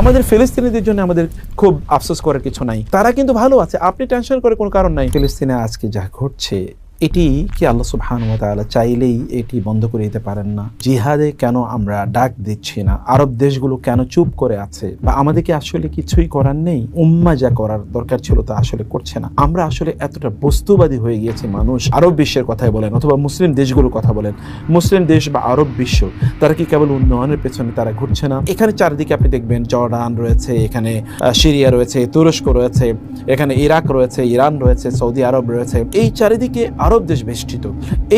আমাদের ফিলিস্তিনিদের জন্য আমাদের খুব আফসোস করার কিছু নাই, তারা কিন্তু ভালো আছে, আপনি টেনশন করে কোনো কারণ নাই। ফিলিস্তিনে আজকে যা ঘটছে এটি কি আল্লাহ সুবহানাহু ওয়া তাআলা চাইলেই এটি বন্ধ করে দিতে পারেন না? জিহাদে কেন আমরা ডাক দিচ্ছি না? আরব দেশগুলো কেন চুপ করে আছে? বা আমাদেরকে আসলে কিছুই করার নেই? উম্মাহ যা করার দরকার ছিল তা আসলে করছে না। আমরা আসলে এতটা বস্তুবাদী হয়ে গিয়েছি মানুষ। আরব বিশ্বের কথাই বলেন অথবা মুসলিম দেশগুলোর কথা বলেন, মুসলিম দেশ বা আরব বিশ্ব, তারা কি কেবল উন্নয়নের পেছনে তারা ঘুরছে না? এখানে চারিদিকে আপনি দেখবেন জর্ডান রয়েছে, এখানে সিরিয়া রয়েছে, তুরস্ক রয়েছে, এখানে ইরাক রয়েছে, ইরান রয়েছে, সৌদি আরব রয়েছে, এই চারিদিকে আরব দেশ বেষ্টিত।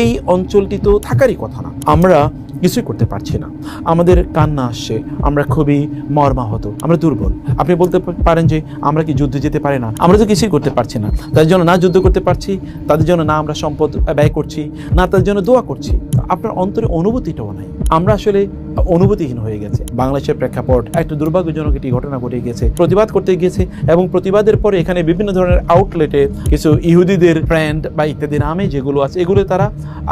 এই অঞ্চলটি তো থাকারই কথা না। আমরা কিছুই করতে পারছি না, আমাদের কান্না আসছে, আমরা খুবই মর্মাহত, আমরা দুর্বল। আপনি বলতে পারেন যে আমরা কি যুদ্ধে যেতে পারি না? আমরা তো কিছুই করতে পারছি না, তাদের জন্য না যুদ্ধ করতে পারছি, তাদের জন্য না আমরা সম্পদ ব্যয় করছি, না তাদের জন্য দোয়া করছি। আপনার অন্তরে অনুভূতিটাও নাই। আমরা আসলে অনুভূতিহীন হয়ে গেছে। বাংলাদেশের প্রেক্ষাপট একটু দুর্ভাগ্যজনক একটি ঘটনা ঘটে গিয়েছে। প্রতিবাদ করতে গিয়েছে এবং প্রতিবাদের পরে এখানে বিভিন্ন ধরনের আউটলেটে কিছু ইহুদিদের ব্র্যান্ড বা ইত্যাদি নামে যেগুলো আছে এগুলো তারা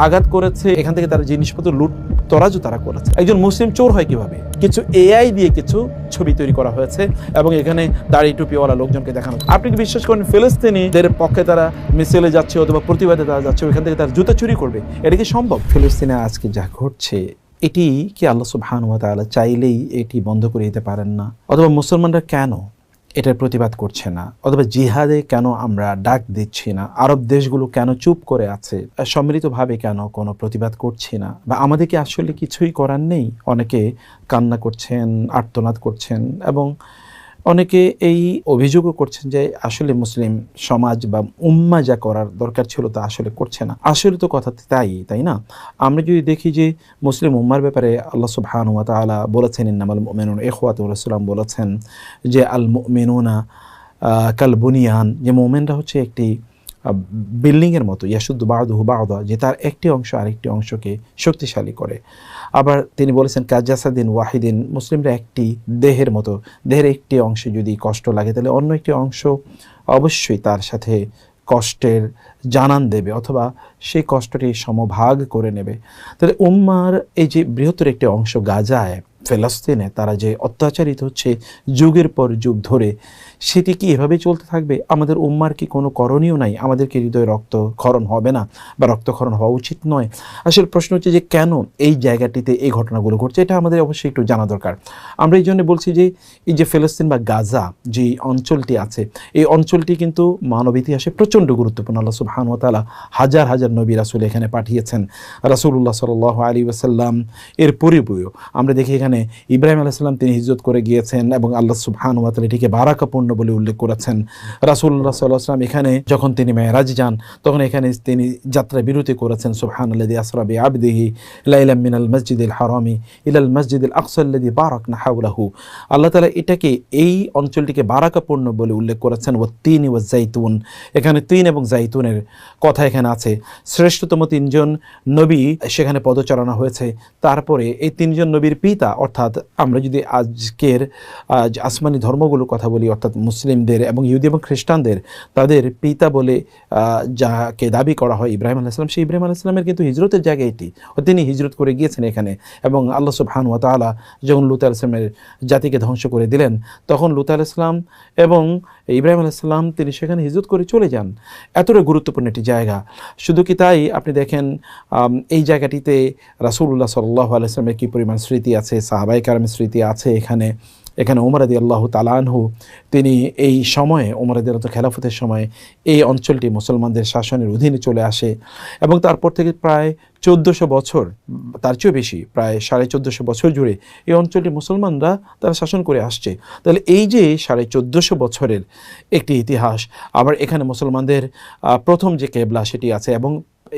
আঘাত করেছে, এখান থেকে তারা জিনিসপত্র লুট তরাজু তারা করেছে। একজন মুসলিম চোর হয় কিভাবে? কিছু এআই দিয়ে কিছু ছবি তৈরি করা হয়েছে এবং এখানে দাড়ি টুপিওয়ালা লোকজনকে দেখানো। আপনি কি বিশ্বাস করেন ফিলিস্তিনিদের পক্ষে তারা মিছিলে যাচ্ছে অথবা প্রতিবাদে তারা যাচ্ছে, ওইখান থেকে তারা জুতা চুরি করবে? এটা কি সম্ভব? ফিলিস্তিনে আজকে যা ঘটছে এটি কি আল্লাহ সুবহানাহু ওয়া তাআলা চাইলেই এটি বন্ধ করে দিতে পারেন না? অথবা মুসলমানরা কেন এটার প্রতিবাদ করছে না? অথবা জিহাদে কেন আমরা ডাক দিচ্ছি না? আরব দেশগুলো কেন চুপ করে আছে? সম্মিলিতভাবে কেন কোনো প্রতিবাদ করছি না? বা আমাদের কি আসলে কিছুই করার নেই? অনেকে কান্না করছেন, আর্তনাদ করছেন এবং অনেকে এই অভিযোগও করছেন যে আসলে মুসলিম সমাজ বা উম্মাহ যা করার দরকার ছিল তা আসলে করছে না। আসলে তো কথা তাই না? আমরা যদি দেখি যে মুসলিম উম্মার ব্যাপারে আল্লাহ সুবহানাহু ওয়া তাআলা বলেছেন ইন্নামাল মুমিনুনা ইখওয়াতুন, রাসূলুল্লাহ বলেছেন যে আল মুমিনুনা কাল বুনিয়ান, যে মুমিনরা হচ্ছে একটি বিল্ডিংয়ের মতো, ইয়াশুদ্দু বা'দুহু বা'দা, যে তার একটি অংশ আরেকটি অংশকে শক্তিশালী করে। আবার তিনি বলেছেন কাজাসাদিন ওয়াহিদিন, মুসলিমরা একটি দেহের মতো, দেহের একটি অংশে যদি কষ্ট লাগে তাহলে অন্য একটি অংশ অবশ্যই তার সাথে কষ্টের জানান দেবে অথবা সেই কষ্টটি সমভাগ করে নেবে। তাহলে উম্মার এই যে বৃহত্তর একটি অংশ গাজায়, ফিলিস্তিনে তারা যে অত্যাচারিত হচ্ছে যুগের পর যুগ ধরে, সেটি কি এভাবেই চলতে থাকবে? আমাদের উম্মার কি কোনো করণীয় নাই? আমাদের কি হৃদয়ে রক্তক্ষরণ হবে না বা রক্তক্ষরণ হওয়া উচিত নয়? আসলে প্রশ্ন হচ্ছে যে কেন এই জায়গাটিতে এই ঘটনাগুলো ঘটছে, এটা আমাদের অবশ্যই একটু জানা দরকার। আমরা এই জন্য বলছি যে এই যে ফিলিস্তিন বা গাজা যে অঞ্চলটি আছে, এই অঞ্চলটি কিন্তু মানব ইতিহাসে প্রচণ্ড গুরুত্বপূর্ণ। আল্লাহ সুবহানাহু ওয়া তাআলা হাজার হাজার নবী রাসূল এখানে পাঠিয়েছেন। রাসূলুল্লাহ সাল্লাল্লাহু আলাইহি ওয়াসাল্লাম এর পরিবর্তেও আমরা দেখি এখানে ইব্রাহিম আলাইহিস সালাম তিনি হিজরত করে গিয়েছেন এবং আল্লাহ সুবহানাহু ওয়া তাআলা এটিকে বারাকাপূর্ণ বলে উল্লেখ করেছেন। রাসূলুল্লাহ সাল্লাল্লাহু আলাইহি ওয়াসাল্লাম এখানে যখন তিনি মেরাজ যান তখন এখানে তিনি যাত্রা বিরতি করেছেন। সুবহানাল্লাযী আসরা বিআবদিহি লাইলাম মিনাল মাসজিদিল হারামি ইলাল মাসজিদিল আকসাল্লাযী বারাকনা হাওলাহু। আল্লাহ তাআলা এটাকে, এই অঞ্চলটিকে বারাকাপূর্ণ বলে উল্লেখ করেছেন। ওয়াত-তিনি ওয়াজ-জাইতুন, এখানে তিন এবং জাইতুনের কথা এখানে আছে। শ্রেষ্ঠতম তিনজন নবী সেখানে পদচারণা হয়েছে। তারপরে এই তিনজন নবীর পিতা, অর্থাৎ আমরা যদি আজকের আসমানি ধর্মগুলোর কথা বলি, অর্থাৎ মুসলিমদের এবং ইহুদি এবং খ্রিস্টানদের, তাদের পিতা বলে যাকে দাবি করা হয় ইব্রাহিম আলাইহিস সালাম, সেই ইব্রাহিম আলাইহিস সালামের কিন্তু হিজরতের জায়গা এটি। তিনি হিজরত করে গিয়েছেন এখানে এবং আল্লাহ সুবহানাহু ওয়া তাআলা যখন লূত আলাইহিস সালামের জাতিকে ধ্বংস করে দিলেন তখন লূত আলাইহিস সালাম এবং ইব্রাহিম আলাইহিস সালাম তিনি সেখানে হিজরত করে চলে যান। এতটা গুরুত্বপূর্ণ একটি জায়গা। শুধু কি তাই, আপনি দেখেন এই জায়গাটিতে রাসূলুল্লাহ সাল্লাল্লাহু আলাইহি ওয়াসাল্লামের কী পরিমাণ স্মৃতি আছে, সাহাবায়ে কেরামের স্মৃতি আছে এখানে। এখানে ওমর রাদিয়াল্লাহু তাআলা আনহু তিনি এই সময়ে, ওমর রাদিয়াল্লাহু খেলাফতের সময়ে এই অঞ্চলটি মুসলমানদের শাসনের অধীনে চলে আসে এবং তারপর থেকে প্রায় 1400 বছর, তার চেয়েও বেশি, প্রায় 1450 বছর জুড়ে এই অঞ্চলটি মুসলমানরা তারা শাসন করে আসছে। তাহলে এই যে 1450 বছরের একটি ইতিহাস, আবার এখানে মুসলমানদের প্রথম যে কেবলা সেটি আছে এবং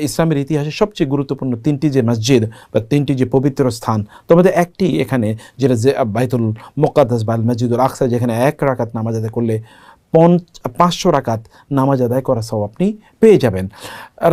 ইসলামের ইতিহাসে সবচেয়ে গুরুত্বপূর্ণ তিনটি যে মসজিদ বা তিনটি যে পবিত্র স্থান, তোমাদের একটি এখানে যেটা বাইতুল মুকাদ্দাস বা মসজিদুল আকসা, যেখানে এক রাকাত নামাজ আদায় করলে 500 রাকাত নামাজ আদায় করা সওয়াব আপনি পেয়ে যাবেন।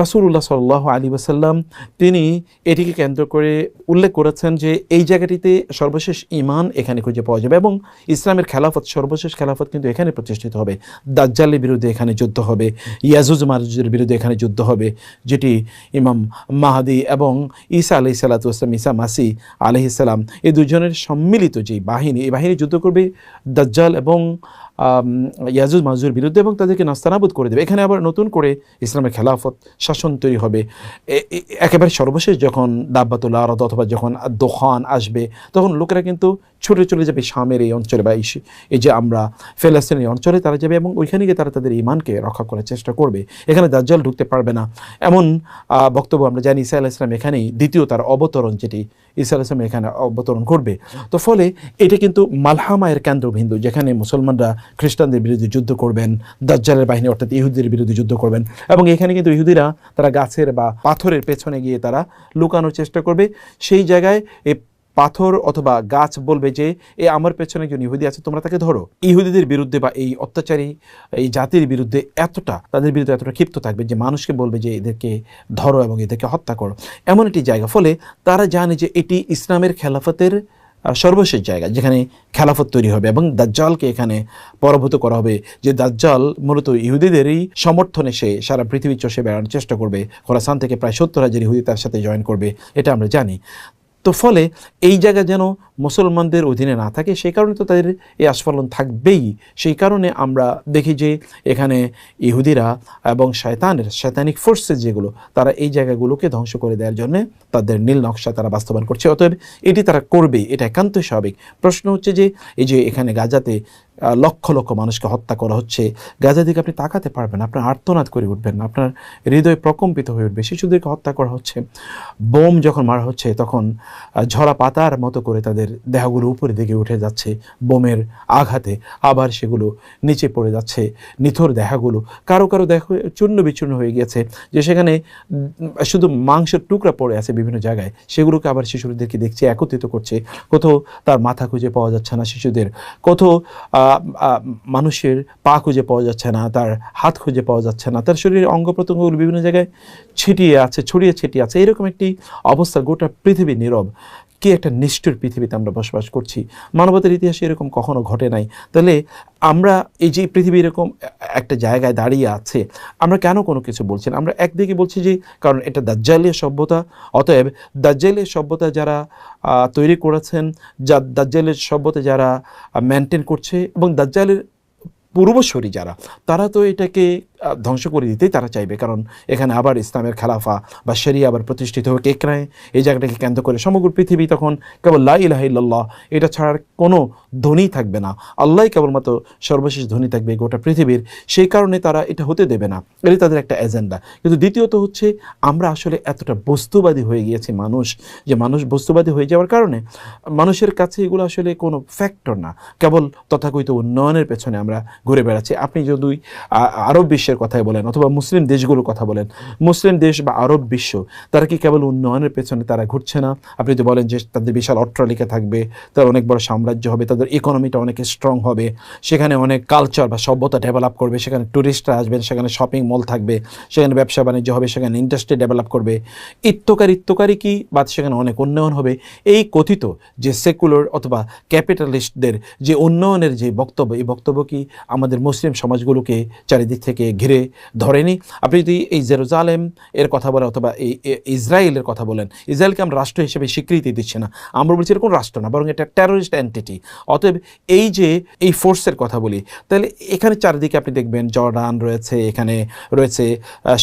রাসূলুল্লাহ সাল্লাল্লাহু আলাইহি ওয়াসাল্লাম তিনি এটিকে কেন্দ্র করে উল্লেখ করেছেন যে এই জায়গাটিতে সর্বশেষ ঈমান এখানে খুঁজে পাওয়া যাবে এবং ইসলামের খেলাফত, সর্বশেষ খেলাফত কিন্তু এখানে প্রতিষ্ঠিত হবে। দাজ্জালের বিরুদ্ধে এখানে যুদ্ধ হবে, ইয়াজুজ মাজুজের বিরুদ্ধে এখানে যুদ্ধ হবে, যেটি ইমাম মাহদি এবং ঈসা আলাইহিস সালাতু ওয়াস সালাম, ঈসা মাসিহ আলাইহিস সালাম, এই দুজনের সম্মিলিত যে বাহিনী, এই বাহিনী যুদ্ধ করবে দাজ্জাল এবং ইয়াজুজ মাজুজের বিরুদ্ধে এবং তাদেরকে নাস্তানাবুদ করে দেবে। এখানে আবার নতুন করে ইসলামের খেলাফত শাসন তৈরি হবে। একেবারে সর্বশেষ যখন দাব্বাতুল আরদ অথবা যখন দোখান আসবে, তখন লোকেরা কিন্তু ছুটে চলে যাবে শামের এই অঞ্চলে বা এই যে আমরা ফিলিস্তিনের অঞ্চলে তারা যাবে এবং ওইখানে গিয়ে তারা তাদের ঈমানকে রক্ষা করার চেষ্টা করবে। এখানে দাজ্জাল ঢুকতে পারবে না, এমন বক্তব্য আমরা জানি। ঈসা আলাইহিস সালাম এখানেই দ্বিতীয় তার অবতরণ, যেটি ঈসা আলাইহিস সালাম এখানে অবতরণ করবে। তো ফলে এটা কিন্তু মালহামায়ের কেন্দ্রবিন্দু, যেখানে মুসলমানরা খ্রিস্টানদের বিরুদ্ধে যুদ্ধ করবেন, দাজ্জালের বাহিনী অর্থাৎ ইহুদিদের বিরুদ্ধে যুদ্ধ করবেন। এবং এখানে কিন্তু ইহুদিরা তারা গাছের বা পাথরের পেছনে গিয়ে তারা লুকানোর চেষ্টা করবে। সেই জায়গায় এই পাথর অথবা গাছ বলবে যে আমার পেছনে একজন ইহুদি আছে, তোমরা তাকে ধরো। ইহুদিদের বিরুদ্ধে বা এই অত্যাচারী এই জাতির বিরুদ্ধে তাদের বিরুদ্ধে এতটা ক্ষিপ্ত থাকবে যে মানুষকে বলবে যে এদেরকে ধরো এবং এদেরকে হত্যা করো, এমন একটি জায়গা। ফলে তারা জানে যে এটি ইসলামের খেলাফতের সর্বশেষ জায়গা যেখানে খেলাফত তৈরি হবে এবং দাজ্জালকে এখানে পরাভূত করা হবে। যে দাজ্জাল মূলত ইহুদিদেরই সমর্থনে সে সারা পৃথিবী চষে বেড়ানোর চেষ্টা করবে। খোরাসান থেকে প্রায় 70,000 ইহুদি তার সাথে জয়েন করবে, এটা আমরা জানি। তো ফলে এই জায়গা যেন মুসলমানদের অধীনে না থাকে, সেই কারণে তো তাদের এই আস্ফালন থাকবেই। সেই কারণে আমরা দেখি যে এখানে ইহুদিরা এবং শয়তানিক ফোর্সেস যেগুলো, তারা এই জায়গাগুলোকে ধ্বংস করে দেওয়ার জন্য তাদের নীল নকশা তারা বাস্তবায়ন করছে। অতএব এটি তারা করবেই, এটা একান্তই স্বাভাবিক। প্রশ্ন হচ্ছে যে এই যে এখানে গাজাতে লক্ষ লক্ষ মানুষকে হত্যা করা হচ্ছে, গাজা দিকে আপনি তাকাতে পারবেন, আপনার আর্তনাদ করে উঠবেন, আপনার হৃদয় প্রকম্পিত হয়ে উঠবে। শিশুদেরকে হত্যা করা হচ্ছে, বোম যখন মারা হচ্ছে তখন ঝরা পাতার মতো করে তাদের দেহগুলো উপরের দিকে উঠে যাচ্ছে বোমের আঘাতে, আবার সেগুলো নিচে পড়ে যাচ্ছে। নিথর দেহগুলো কারো কারো দেহ চূর্ণ বিচূর্ণ হয়ে গিয়েছে, যে সেখানে শুধু মাংসের টুকরা পড়ে আছে বিভিন্ন জায়গায়, সেগুলোকে আবার শিশুদেরকে দেখছে একত্রিত করছে। কোথাও তার মাথা খুঁজে পাওয়া যাচ্ছে না শিশুদের, কোথাও মানুষের পা খুঁজে পাওয়া যাচ্ছে না, তার হাত খুঁজে পাওয়া যাচ্ছে না, তার শরীরের অঙ্গ প্রত্যঙ্গগুলো বিভিন্ন জায়গায় ছড়িয়ে ছিটিয়ে আছে। এরকম একটি অবস্থা, গোটা পৃথিবী নীরব। কি একটা নিষ্ঠুর পৃথিবীতে আমরা বসবাস করছি, মানবতার ইতিহাসে এরকম কখনো ঘটে নাই। তাহলে আমরা এই যে পৃথিবী এরকম একটা জায়গায় দাঁড়িয়ে আছে, আমরা কেন কোনো কিছু বলছি না? আমরা একদিকে বলছি যে কারণ এটা দাজ্জালীয় সভ্যতা, অতএব দাজ্জালীয় সভ্যতা যারা তৈরি করেছেন, দাজ্জালের সভ্যতা যারা মেনটেন করছে এবং দাজ্জালের পূর্বসূরি যারা, তারা তো এটাকে ধ্বংস করে দিতেই তারা চাইবে। কারণ এখানে আবার ইসলামের খেলাফা বা শরিয়া আবার প্রতিষ্ঠিত হোক, এই জায়গাটাকে কেন্দ্র করে সমগ্র পৃথিবী তখন কেবল লা ইলাহা ইল্লাল্লাহ এটা ছাড়ার কোনো ধ্বনি থাকবে না, আল্লাহই কেবলমাত্র সর্বশেষ ধ্বনি থাকবে গোটা পৃথিবীর। সেই কারণে তারা এটা হতে দেবে না, এটাই তাদের একটা এজেন্ডা। কিন্তু দ্বিতীয়ত হচ্ছে আমরা আসলে এতটা বস্তুবাদী হয়ে গিয়েছি মানুষ বস্তুবাদী হয়ে যাওয়ার কারণে মানুষের কাছে এগুলো আসলে কোনো ফ্যাক্টর না, কেবল তথাকথিত উন্নয়নের পেছনে আমরা ঘুরে বেড়াচ্ছি। আপনি যদি আরব বিশ্বের কথাই বলেন অথবা মুসলিম দেশগুলোর কথা বলেন, মুসলিম দেশ বা আরব বিশ্ব, তারা কি কেবল উন্নয়নের পেছনে তারা ঘুরছে না? আপনি যদি বলেন যে তাদের বিশাল অট্টালিকা থাকবে, তার অনেক বড় সাম্রাজ্য হবে, তাদের ইকোনমিটা অনেক স্ট্রং হবে, সেখানে অনেক কালচার বা সভ্যতা ডেভেলপ করবে, সেখানে ট্যুরিস্টরা আসবেন, সেখানে শপিং মল থাকবে, সেখানে ব্যবসা বাণিজ্য হবে, সেখানে ইন্ডাস্ট্রি ডেভেলপ করবে, ইত্তকারি কি বা সেখানে অনেক উন্নয়ন হবে। এই কথিত যে সেকুলার অথবা ক্যাপিটালিস্টদের যে উন্নয়নের যে বক্তব্য, এই বক্তব্য কি আমাদের মুসলিম সমাজগুলোকে চারিদিক থেকে ঘিরে ধরেনি? আপনি যদি এই জেরুজালেম এর কথা বলেন অথবা এই ইসরায়েলের কথা বলেন, ইসরায়েলকে আমরা রাষ্ট্র হিসেবে স্বীকৃতি দিচ্ছে না, আমরা বলছি এরকম রাষ্ট্র না, বরং এটা টেরোরিস্ট এন্টিটি। অতএব এই যে এই ফোর্সের কথা বলি, তাহলে এখানে চারিদিকে আপনি দেখবেন জর্ডান রয়েছে, এখানে রয়েছে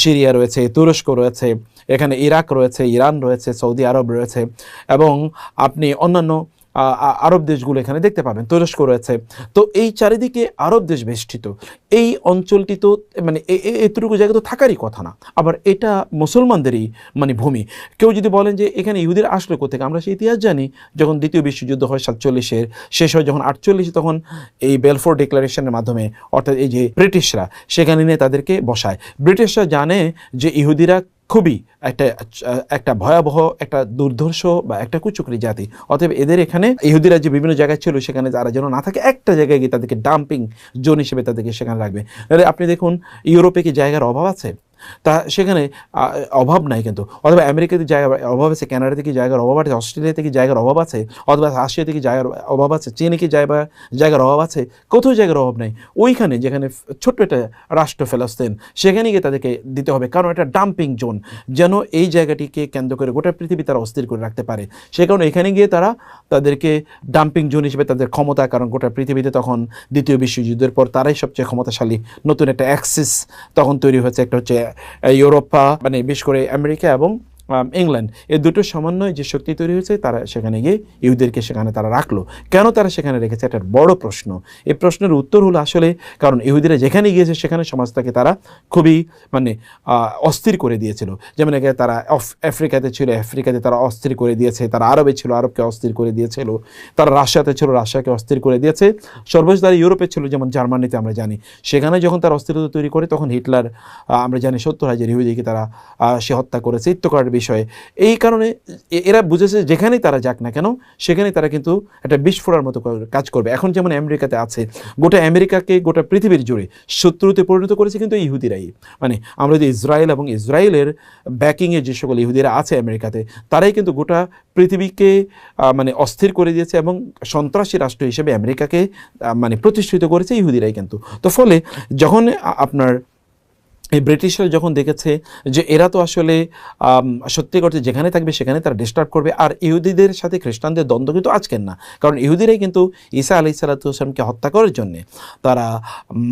সিরিয়া রয়েছে, তুরস্ক রয়েছে, এখানে ইরাক রয়েছে, ইরান রয়েছে, সৌদি আরব রয়েছে এবং আপনি অন্যান্য আরব দেশগুলো এখানে দেখতে পাবেন, তুরস্ক রয়েছে। তো এই চারিদিকে আরব দেশ বেষ্টিত এই অঞ্চলটি তো মানে এতটুকু জায়গা তো থাকারই কথা না, আবার এটা মুসলমানদেরই মানে ভূমি। কেউ যদি বলেন যে এখানে ইহুদিরা আসলো কোথেকে, আমরা সেই ইতিহাস জানি। যখন দ্বিতীয় বিশ্বযুদ্ধ হয় 47-এর শেষ হয়, যখন 48 তখন এই বেলফোর ডিক্লারেশনের মাধ্যমে অর্থাৎ এই যে ব্রিটিশরা সেখানে নিয়ে তাদেরকে বসায়। ব্রিটিশরা জানে যে ইহুদিরা খুবই একটা একটা ভয়াবহ, একটা দুর্ধর্ষ বা একটা কুচক্রী জাতি। অতএব এদের এখানে ইহুদিরা যে বিভিন্ন জায়গায় ছিল সেখানে তারা যেন না থাকে, একটা জায়গায় গিয়ে তাদেরকে ডাম্পিং জোন হিসেবে তাদেরকে সেখানে রাখবে। তাহলে আপনি দেখুন ইউরোপে কি জায়গার অভাব আছে? তা সেখানে অভাব নাই কিন্তু। অথবা আমেরিকাতে জায়গার অভাব আছে, কানাডাতে কি জায়গার অভাব আছে, অস্ট্রেলিয়াতে কি জায়গার অভাব আছে, অথবা রাশিয়াতে কি জায়গার অভাব আছে, চীনে কি জায়গার অভাব আছে? কোথাও জায়গার অভাব নাই। ওইখানে যেখানে ছোট্ট একটা রাষ্ট্র ফিলিস্তিন, সেখানে গিয়ে তাদেরকে দিতে হবে, কারণ এটা ডাম্পিং জোন, যেন এই জায়গাটিকে কেন্দ্র করে গোটা পৃথিবী তারা অস্থির করে রাখতে পারে। সে কারণে এখানে গিয়ে তারা তাদেরকে ডাম্পিং জোন হিসেবে তাদের ক্ষমতা, কারণ গোটা পৃথিবীতে তখন দ্বিতীয় বিশ্বযুদ্ধের পর তারাই সবচেয়ে ক্ষমতাশালী, নতুন একটা অ্যাক্সিস তখন তৈরি হয়েছে, একটা হচ্ছে ইউরোপা, মানে বিশেষ করে আমেরিকা এবং ইংল্যান্ড, এই দুটোর সমন্বয়ে যে শক্তি তৈরি হয়েছে, তারা সেখানে গিয়ে ইহুদিদেরকে সেখানে তারা রাখলো। কেন তারা সেখানে রেখেছে, একটা বড় প্রশ্ন। এই প্রশ্নের উত্তর হলো আসলে কারণ ইহুদিরা যেখানে গিয়েছে সেখানে সমাজটাকে তারা খুবই মানে অস্থির করে দিয়েছিল। যেমন আগে তারা আফ্রিকাতে ছিল, আফ্রিকাতে তারা অস্থির করে দিয়েছে, তারা আরবে ছিল, আরবকে অস্থির করে দিয়েছিল, তারা রাশিয়াতে ছিল, রাশিয়াকে অস্থির করে দিয়েছে, সর্বশেষ তারা ইউরোপে ছিল, যেমন জার্মানিতে আমরা জানি। সেখানে যখন তারা অস্থিরতা তৈরি করে তখন হিটলার আমরা জানি 70,000 ইহুদিকে তারা সে হত্যা করেছে ইত্যকার বিষয়ে। এই কারণে এরা বুঝেছে যেখানেই তারা যাক না কেন সেখানে তারা কিন্তু একটা বিস্ফোরণের মতো কাজ করবে। এখন যেমন আমেরিকাতে আছে, গোটা আমেরিকাকে গোটা পৃথিবীর জুড়ে শত্রুতে পরিণত করেছে কিন্তু ইহুদিরাই। মানে আমরা যদি ইসরায়েল এবং ইসরায়েলের ব্যাকিংয়ে যে সকল ইহুদিরা আছে আমেরিকাতে, তারাই কিন্তু গোটা পৃথিবীকে মানে অস্থির করে দিয়েছে এবং সন্ত্রাসী রাষ্ট্র হিসেবে আমেরিকাকে মানে প্রতিষ্ঠিত করেছে ইহুদিরাই কিন্তু। তো ফলে যখন আপনার এই ব্রিটিশরা যখন দেখেছে যে এরা তো আসলে সত্যি করতে যেখানে থাকবে সেখানে তারা ডিস্টার্ব করবে, আর ইহুদিদের সাথে খ্রিস্টানদের দ্বন্দ্ব কিন্তু আজকের না, কারণ ইহুদিরাই কিন্তু ঈসা আলাইহিসসালামকে হত্যা করার জন্যে তারা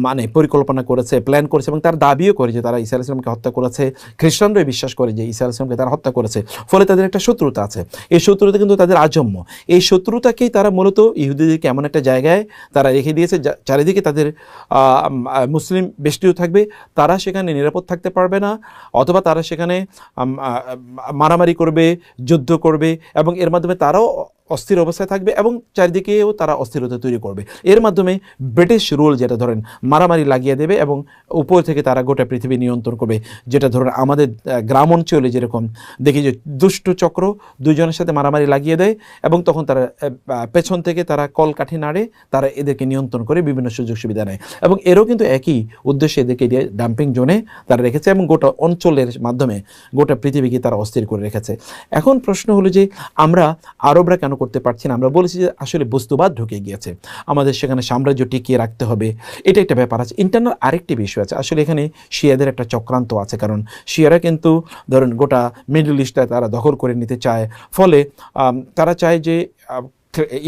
মানে পরিকল্পনা করেছে, প্ল্যান করেছে, এবং তার দাবিও করে যে তারা ঈসা আলাইহিসসালামকে হত্যা করেছে। খ্রিস্টানরাই বিশ্বাস করে যে ঈসা আলাইহিসসালামকে তারা হত্যা করেছে। ফলে তাদের একটা শত্রুতা আছে, এই শত্রুতা কিন্তু তাদের আজন্ম। এই শত্রুতাকেই তারা মূলত ইহুদিদেরকে এমন একটা জায়গায় তারা রেখে দিয়েছে চারিদিকে তাদের মুসলিম বেষ্টিও থাকবে, তারা সেখানে নিরাপদ থাকতে পারবে না, অথবা তারা সেখানে মারামারি করবে, যুদ্ধ করবে, এবং এর মাধ্যমে তারাও অস্থির অবস্থায় থাকবে এবং চারিদিকেও তারা অস্থিরতা তৈরি করবে। এর মাধ্যমে ব্রিটিশ রুল যেটা ধরেন মারামারি লাগিয়ে দেবে এবং উপর থেকে তারা গোটা পৃথিবী নিয়ন্ত্রণ করবে। যেটা ধরেন আমাদের গ্রাম অঞ্চলে যেরকম দেখি যে দুষ্ট চক্র দুইজনের সাথে মারামারি লাগিয়ে দেয় এবং তখন তারা পেছন থেকে তারা কলকাঠি নাড়ে, তারা এদেরকে নিয়ন্ত্রণ করে বিভিন্ন সুযোগ সুবিধা নেয়। এবং এরও কিন্তু একই উদ্দেশ্যে এদেরকে দিয়ে ডাম্পিং জোনে তারা রেখেছে এবং গোটা অঞ্চলের মাধ্যমে গোটা পৃথিবীকে তারা অস্থির করে রেখেছে। এখন প্রশ্ন হলো যে আমরা আরবরা কেন করতে পারছি না? আমরা বলেছি যে আসলে বস্তুবাদ ঢুকে গিয়েছে, আমাদের সেখানে সাম্রাজ্য টিকিয়ে রাখতে হবে, এটা একটা ব্যাপার আছে। ইন্টারনাল আরেকটি বিষয় আছে, আসলে এখানে শিয়াদের একটা চক্রান্ত আছে, কারণ শিয়ারা কিন্তু ধরুন গোটা মিডল ইস্টটা তারা দখল করে নিতে চায়। ফলে তারা চায় যে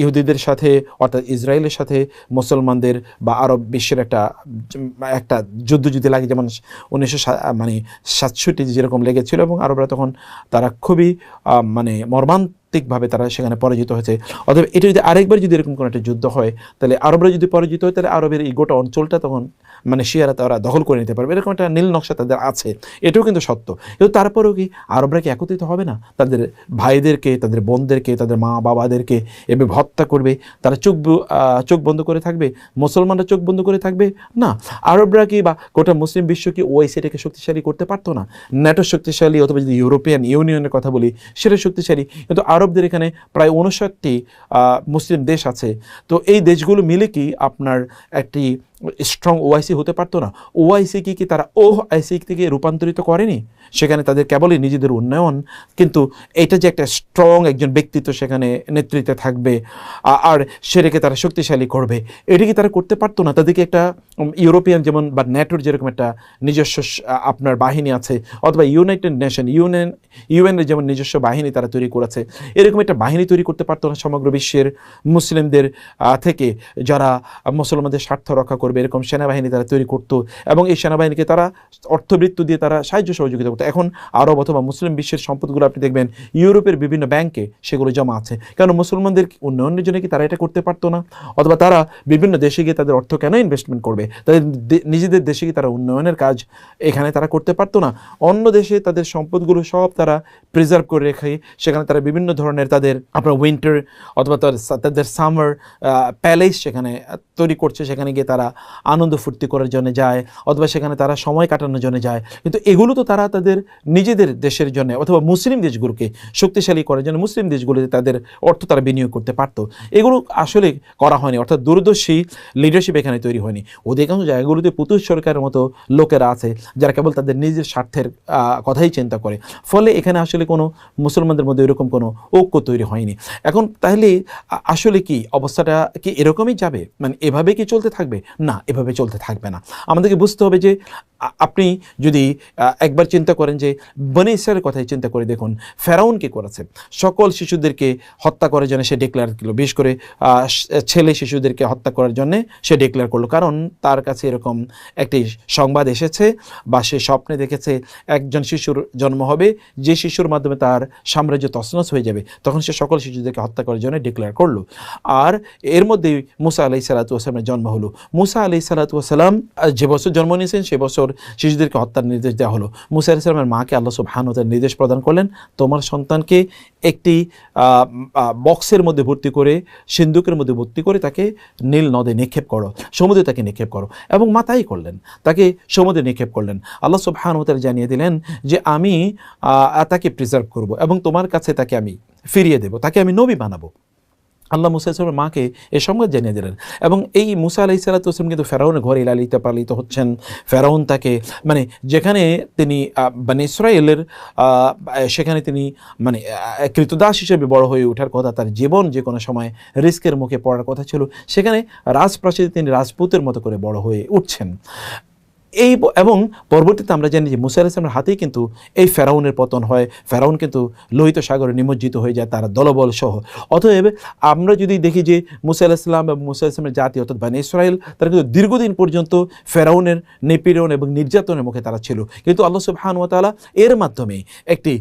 ইহুদিদের সাথে অর্থাৎ ইসরায়েলের সাথে মুসলমানদের বা আরব বিশ্বের একটা যুদ্ধ যদি লাগে, যেমন 1967 যেরকম লেগেছিল, এবং আরবরা তখন তারা খুবই মানে মর্মান্তিকভাবে তারা সেখানে পরাজিত হয়েছে। অতএব এটা যদি আরেকবার যদি এরকম কোনো একটা যুদ্ধ হয়, তাহলে আরবরা যদি পরাজিত হয়, তাহলে আরবের এই গোটা অঞ্চলটা তখন মানে শিয়ারা তারা দখল করে নিতে পারবে, এরকম একটা নীল নকশা তাদের আছে। এটাও কিন্তু সত্য। কিন্তু তারপরেও কি আরবরা কি একত্রিত হবে না? তাদের ভাইদেরকে, তাদের বোনদেরকে, তাদের মা বাবাদেরকে এভাবে হত্যা করবে, তারা চোখ বন্ধ করে থাকবে? মুসলমানরা চোখ বন্ধ করে থাকবে না। আরবরা কি বা গোটা মুসলিম বিশ্ব কি ওআইসিটাকে শক্তিশালী করতে পারতো না? ন্যাটো শক্তিশালী, অথবা যদি ইউরোপিয়ান ইউনিয়নের কথা বলি সেটা শক্তিশালী, কিন্তু আরবদের এখানে প্রায় 59টি মুসলিম দেশ আছে। তো এই দেশগুলো মিলে কি আপনার একটি স্ট্রং ওআইসি হতে পারতো না? ওআইসি কি তারা ওআইসি থেকে রূপান্তরিত করেনি? সেখানে তাদের কেবলই নিজেদের উন্নয়ন, কিন্তু এটা যে একটা স্ট্রং একজন ব্যক্তিত্ব সেখানে নেতৃত্বে থাকবে আর সেটাকে তারা শক্তিশালী করবে, এটা কি তারা করতে পারতো না? তাদেরকে একটা ইউরোপিয়ান যেমন বা ন্যাটোর যেরকম একটা নিজস্ব আপনার বাহিনী আছে, অথবা ইউনাইটেড নেশন ইউএনের যেমন নিজস্ব বাহিনী তারা তৈরি করেছে, এরকম একটা বাহিনী তৈরি করতে পারতো না সমগ্র বিশ্বের মুসলিমদের থেকে যারা মুসলমানদের স্বার্থ রক্ষা করবে? এরকম সেনাবাহিনী তারা তৈরি করতো এবং এই সেনাবাহিনীকে তারা অর্থবৃত্ত দিয়ে তারা সাহায্য সহযোগিতা করতো। এখন আরব অথবা মুসলিম বিশ্বের সম্পদগুলো আপনি দেখবেন ইউরোপের বিভিন্ন ব্যাংকে সেগুলো জমা আছে। কেন মুসলমানদের উন্নয়নের জন্য কি তারা এটা করতে পারতো না? অথবা তারা বিভিন্ন দেশে গিয়ে তাদের অর্থ কেন ইনভেস্টমেন্ট করবে? তাদের নিজেদের দেশে গিয়ে তারা উন্নয়নের কাজ এখানে তারা করতে পারতো না? অন্য দেশে তাদের সম্পদগুলো সব তারা প্রিজার্ভ করে রেখে সেখানে তারা বিভিন্ন ধরনের তাদের আপনার উইন্টার অথবা তাদের সামার প্যালেস সেখানে তৈরি করছে, সেখানে গিয়ে তারা আনন্দ ফুর্তি করার জন্য যায়, অথবা সেখানে তারা সময় কাটানোর জন্য যায়, কিন্তু এগুলো তো তারা তাদের নিজেদের দেশের জন্য অথবা মুসলিম দেশগুলোকে শক্তিশালী করার জন্য মুসলিম দেশগুলোতে তাদের অর্থ তারা বিনিয়োগ করতে পারত। এগুলো আসলে করা হয়নি, অর্থাৎ দূরদর্শী লিডারশিপ এখানে তৈরি হয়নি। অধিকাংশ জায়গাগুলোতে পুতুল সরকারের মতো লোকেরা আছে যারা কেবল তাদের নিজের স্বার্থের কথাই চিন্তা করে, ফলে এখানে আসলে কোনো মুসলমানদের মধ্যে এরকম কোনো ঐক্য তৈরি হয়নি। এখন তাহলে আসলে কি অবস্থাটা কি এরকমই যাবে, মানে এভাবে কি চলতে থাকবে? না, এভাবে চলতে থাকবে না। আমাদেরকে বুঝতে হবে যে আপনি যদি একবার চিন্তা করেন যে বনী ইসরায়েলের কথাই চিন্তা করে দেখুন, ফেরাউন কি করেছে? সকল শিশুদেরকে হত্যা করার জন্য সে ডিক্লেয়ার করলো, বিশেষ করে ছেলে শিশুদেরকে হত্যা করার জন্য সে ডিক্লেয়ার করলো, কারণ তার কাছে এরকম একটি সংবাদ এসেছে বা সে স্বপ্নে দেখেছে একজন শিশুর জন্ম হবে, যে শিশুর মাধ্যমে তার সাম্রাজ্য তছনছ হয়ে যাবে। তখন সে সকল শিশুদেরকে হত্যা করার জন্য ডিক্লেয়ার করলো। আর এর মধ্যেই মুসা আলাইহিস সালাতু ওয়াস সালামের জন্ম হলো। মুসা আলাইহিস সালাতু ওয়াস সালাম যে বছর জন্ম নিয়েছেন সে বছর শিশুদেরকে হত্যার নির্দেশ দেওয়া হলো। মুসা আলাইহিস সালামের মাকে আল্লাহ সুবহানাহু ওয়া তাআলা নির্দেশ প্রদান করলেন, তোমার সন্তানকে একটি বক্সের মধ্যে ভর্তি করে, সিন্দুকের মধ্যে ভর্তি করে তাকে নীল নদে নিক্ষেপ করো, সমুদ্রে তাকে নিক্ষেপ করো। এবং মা তাই করলেন, তাকে সমুদ্রে নিক্ষেপ করলেন। আল্লাহ সুবহানাহু ওয়া তাআলা জানিয়ে দিলেন যে আমি তাকে প্রিজার্ভ করব এবং তোমার কাছে তাকে আমি ফিরিয়ে দেব, তাকে আমি নবী বানাবো। আল্লাহ মুসা আলাইহিস মাকে এ সংবাদ জানিয়ে দিলেন। এবং এই মুসা আলাইহিস সালাতু ওয়াস সালাম কিন্তু ফেরাউনের ঘরে লালিত পালিত হচ্ছেন। ফেরাউন তাকে মানে যেখানে তিনি বনী ইসরায়েলের সেখানে তিনি মানে কৃতদাস হিসেবে বড় হয়ে ওঠার কথা, তার জীবন যে কোনো সময় রিস্কের মুখে পড়ার কথা ছিল, সেখানে রাজপ্রাসাদে তিনি রাজপুতের মতো করে বড় হয়ে উঠছেন। এবং পরবর্তীতে আমরা জানি যে মুসা আলাইহিস সালামের হাতেই কিন্তু এই ফেরাউনের পতন হয়। ফেরাউন কিন্তু লোহিত সাগরে নিমজ্জিত হয়ে যায় তার দলবল সহ। অতএব আমরা যদি দেখি যে মুসা আলাইহিস সালাম এবং মুসা আলাইহিস সালামের জাতি অর্থাৎ বনী ইসরায়েল, তারা কিন্তু দীর্ঘদিন পর্যন্ত ফেরাউনের নিপীড়ন এবং নির্যাতনের মুখে তারা ছিল, কিন্তু আল্লাহ সুবহানাহু ওয়া তাআলা এর মাধ্যমে একটি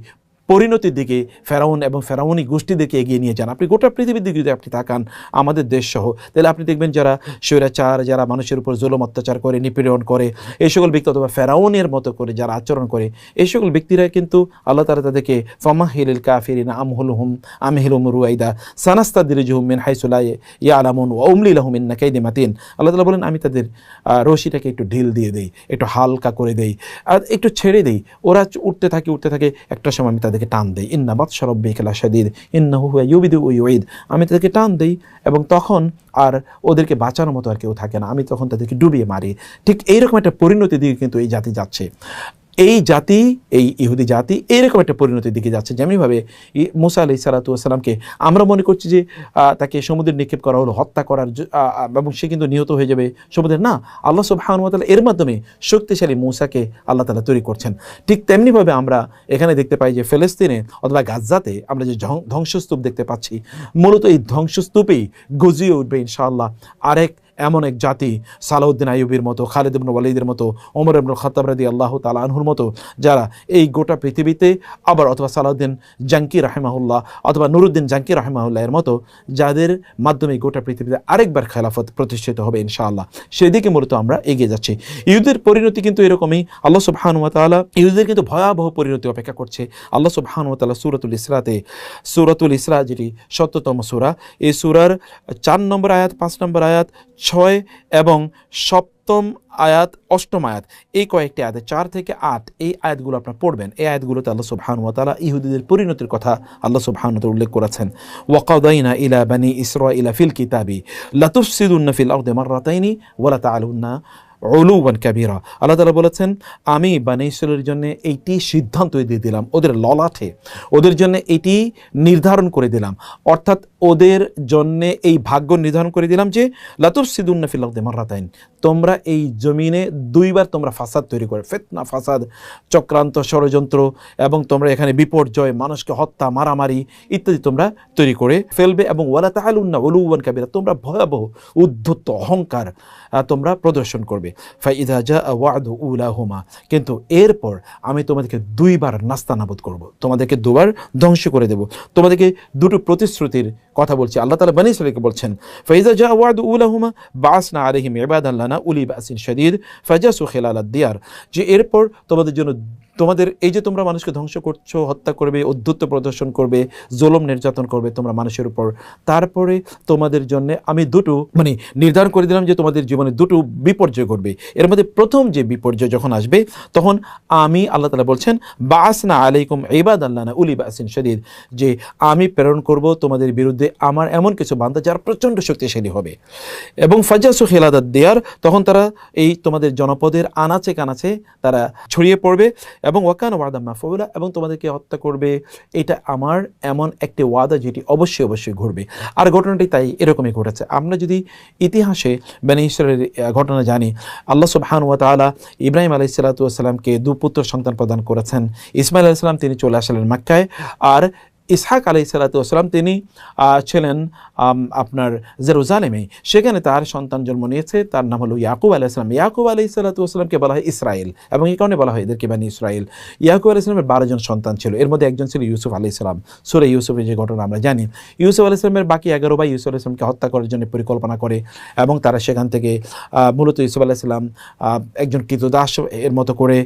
পরিণতির দিকে ফেরাউন এবং ফেরাউনি গোষ্ঠীদেরকে এগিয়ে নিয়ে যান। আপনি গোটা পৃথিবীর দিকে যদি আপনি তাকান, আমাদের দেশ সহ, তাহলে আপনি দেখবেন যারা স্বৈরাচার, যারা মানুষের উপর জুলুম অত্যাচার করে, নিপীড়ন করে, এই সকল ব্যক্তি অথবা ফেরাউনের মতো করে যারা আচরণ করে, এই সকল ব্যক্তিরা কিন্তু আল্লাহ তাআলা তাদেরকে ফামাহিলিল কাফিরিনা আমহিলুম রুয়াইদা সানাস্তাদরিজুহুম মিন হাইসু লা ইয়ালামুন ওয়া উমলি লাহুম ইন্না কাইদি মাতিন। আল্লাহ তাআলা বলেন, আমি তাদের রশিটাকে একটু ঢিল দিয়ে দেই, একটু হালকা করে দেই, আর একটু ছেড়ে দেই, ওরা উঠতে থাকে, একটা সময় আমি তাদেরকে টান দেই। ইন্না বাতশা রাব্বিকা লাশাদীদ ইন্নাহু হুয়া ইউবিদু ওয়া ইউঈদ। আমি তাদেরকে টান দেই এবং তখন আর ওদেরকে বাঁচানোর মতো আর কেউ থাকে না, আমি তখন তাদেরকে ডুবিয়ে মারি। ঠিক এইরকম একটা পরিণতির দিকে কিন্তু এই জাতি যাচ্ছে। এই জাতি, এই ইহুদি জাতি এইরকম একটা পরিণতির দিকে যাচ্ছে। যেমনিভাবে মুসা আলাইহিস সালাতু ওয়াস সালামকে আমরা মনে করছি যে তাকে সমুদ্রে নিক্ষেপ করা হলো হত্যা করার, এবং সে কিন্তু নিহত হয়ে যাবে সমুদ্রে। না, আল্লাহ সুবহানাহু ওয়া তাআলা এর মাধ্যমে শক্তিশালী মুসাকে আল্লাহ তাআলা তৈরি করছেন। ঠিক তেমনিভাবে আমরা এখানে দেখতে পাই যে ফিলিস্তিনে অথবা গাজাতে আমরা যে ধ্বংসস্তূপ দেখতে পাচ্ছি, মূলত এই ধ্বংসস্তূপেই গজিয়ে উঠবে ইনশাআল্লাহ আরেক এমন এক জাতি, সালাউদ্দিন আইয়ুবীর মতো, খালিদ ইবনে ওয়ালিদের মতো, ওমর ইবনে খাত্তাব রাদিয়াল্লাহু তাআলা আনহুর মতো, যারা এই গোটা পৃথিবীতে আবার অথবা সালাউদ্দিন জাঙ্কি রাহিমাহুল্লাহ অথবা নুরুদ্দিন জাঙ্কি রাহিমাহুল্লাহ এর মতো, যাদের মাধ্যমে গোটা পৃথিবীতে আরেকবার খেলাফত প্রতিষ্ঠিত হবে ইনশাআল্লাহ, সেদিকে মূলত আমরা এগিয়ে যাচ্ছি। ইহুদের পরিণতি কিন্তু এরকমই। আল্লাহ সুবহানাহু ওয়া তাআলা ইহুদের কিন্তু ভয়াবহ পরিণতি অপেক্ষা করছে। আল্লাহ সুবহানাহু ওয়া তাআলা সূরাতুল ইসরা যেটি ৭০তম সূরা, এই সূরার ৪ নম্বর আয়াত, ৫ নম্বর আয়াত, ৬ এবং ৭ম আয়াত, ৮ম আয়াত, এই কয়েকটি আয়াত ৪ থেকে ৮ এই আয়াতগুলো আপনারা পড়বেন। এই আয়াতগুলোতে আল্লাহ সুবহানাহু ওয়া তাআলা ইহুদিদের পরিণতির কথা আল্লাহ সুবহানাহু ওয়া তাআলা উল্লেখ করেছেন। ওয়াকাদাইনা ইলা বানি ইসরাঈলা ফিল কিতাবি লাতুফসিদুন্না ফিল আরদি মাররাতাইনি ওয়া লা তা'আলুন্না উলুওয়ান কাবীরা। আল্লাহ তাআলা বলেছেন, আমি বনী ইসরাঈলের জন্য এইটি সিদ্ধান্ত দিয়ে দিলাম, ওদের ললাটে ওদের জন্য এটি নির্ধারণ করে দিলাম, অর্থাৎ ওদের জন্য এই ভাগ্য নির্ধারণ করে দিলাম যে লাতুফসিদুন্না ফিল আরদি মাররাতাইন, তোমরা এই জমিনে দুইবার তোমরা ফাসাদ তৈরি করে, ফিতনা, ফাসাদ, চক্রান্ত, ষড়যন্ত্র, এবং তোমরা এখানে বিপর্যয়, মানুষকে হত্যা, মারামারি ইত্যাদি তোমরা তৈরি করে ফেলবে। এবং ওয়ালা তা'আলুন্না উলুওয়ান কাবীরা, তোমরা ভয়াবহ উদ্ধত অহংকার তোমরা প্রদর্শন করবে। ফাইদা জাআ ওয়াদু উলাহুমা, কিন্তু এরপর আমি তোমাদেরকে দুইবার নাস্তানাবুদ করব, তোমাদেরকে দুবার ধ্বংস করে দেব। তোমাদেরকে দুটো প্রতিশ্রুতির কথা বলছি, আল্লাহ তাআলা বনী ইসরাঈলকে বলছেন, ফাইদা জাআ ওয়াদু উলাহুমা বাসনা আলাইহিম ইবাদান লানা উলি বাসিন শাদীদ ফাজাসু খিলালাদ দিয়ার, যে এরপর তোমাদের জন্য, তোমাদের এই যে তোমরা মানুষকে ধ্বংস করছো, হত্যা করবে, উদ্ধত্ত প্রদর্শন করবে, জুলুম নির্যাতন করবে তোমরা মানুষের উপর, তারপরে তোমাদের জন্য আমি দুটো নির্ধারণ করে দিলাম যে তোমাদের জীবনে দুটো বিপর্যয় ঘটবে। এর মধ্যে প্রথম যে বিপর্যয় যখন আসবে, তখন আমি আল্লাহ তাআলা বলছেন বাসনা আলাইকুম ইবাদান লানা উলি বাসিন শাদীদ, যে আমি প্রেরণ করব তোমাদের বিরুদ্ধে আমার এমন কিছু বান্দা যারা প্রচণ্ড শক্তিশালী হবে, এবং ফাজাসু খিলালাদ দিয়ার, তখন তারা এই তোমাদের জনপদের আনাচে কানাচে তারা ছড়িয়ে পড়বে, এবং ওয়াকানা ওয়াদাম মাফউলা, এবং তোমাদেরকে হত্যা করবে। এটা আমার এমন একটি ওয়াদা যেটি অবশ্যই অবশ্যই ঘটবে। আর ঘটনাটি তাই এরকমই ঘটেছে। আমরা যদি ইতিহাসে বনী ইসরাঈলের ঘটনা জানি, আল্লাহ সুবহানাহু ওয়া তাআলা ইব্রাহিম আলাইহিস সালাতু ওয়াস সালামকে দুপুত্র সন্তান প্রদান করেছেন। ইসমাঈল আলাইহিস সালাম তিনি চলে আসলেন মক্কায়, আর ইসহাক আলাইহিস সালাতু ওয়াস সালাম তিনি ছিলেন আপনার জেরুজালেমে, সেখানে তার সন্তান জন্ম নিয়েছে, তার নাম হলো ইয়াকুব আলাইহিস সালাম। ইয়াকুব আলাইহিস সালাতু ওয়াস সালামকে বলা হয় ইসরাইল, এবং এই কারণে বলা হয় এদেরকে বনী ইসরাইল। ইয়াকুব আলাইহিস সালামের 12 জন সন্তান ছিল, এর মধ্যে একজন ছিল ইউসুফ আলাইহিস সালাম। সূরা ইউসুফের যে ঘটনা আমরা জানি, ইউসুফ আলাইহিস সালামের বাকি 11 ভাই ইউসুফ আলাইহিস সালামকে হত্যা করার জন্য পরিকল্পনা করে, এবং তারা সেখান থেকে মূলত ইউসুফ আলাইহিস সালাম একজন কৃতদাস এর মতো করে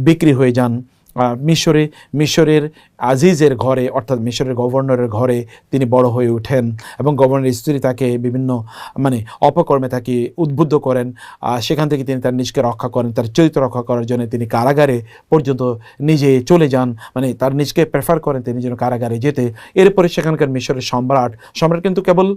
বিক্রি হয়ে যান মিশরের আজিজের ঘরে, অর্থাৎ মিশরের গভর্নরের ঘরে তিনি বড় হয়ে ওঠেন, এবং গভর্নরের স্ত্রী তাকে বিভিন্ন অপকর্মে তাকে উদ্বুদ্ধ করেন। সেখান থেকে তিনি তার নিজকে রক্ষা করেন, তার চরিত্র রক্ষা করার জন্য তিনি কারাগারে পর্যন্ত নিজে চলে যান, তার নিজকে প্রেফার করেন তিনি যেন কারাগারে যেতে। এরপরে সেখানকার মিশরের সম্রাট কিন্তু কেবল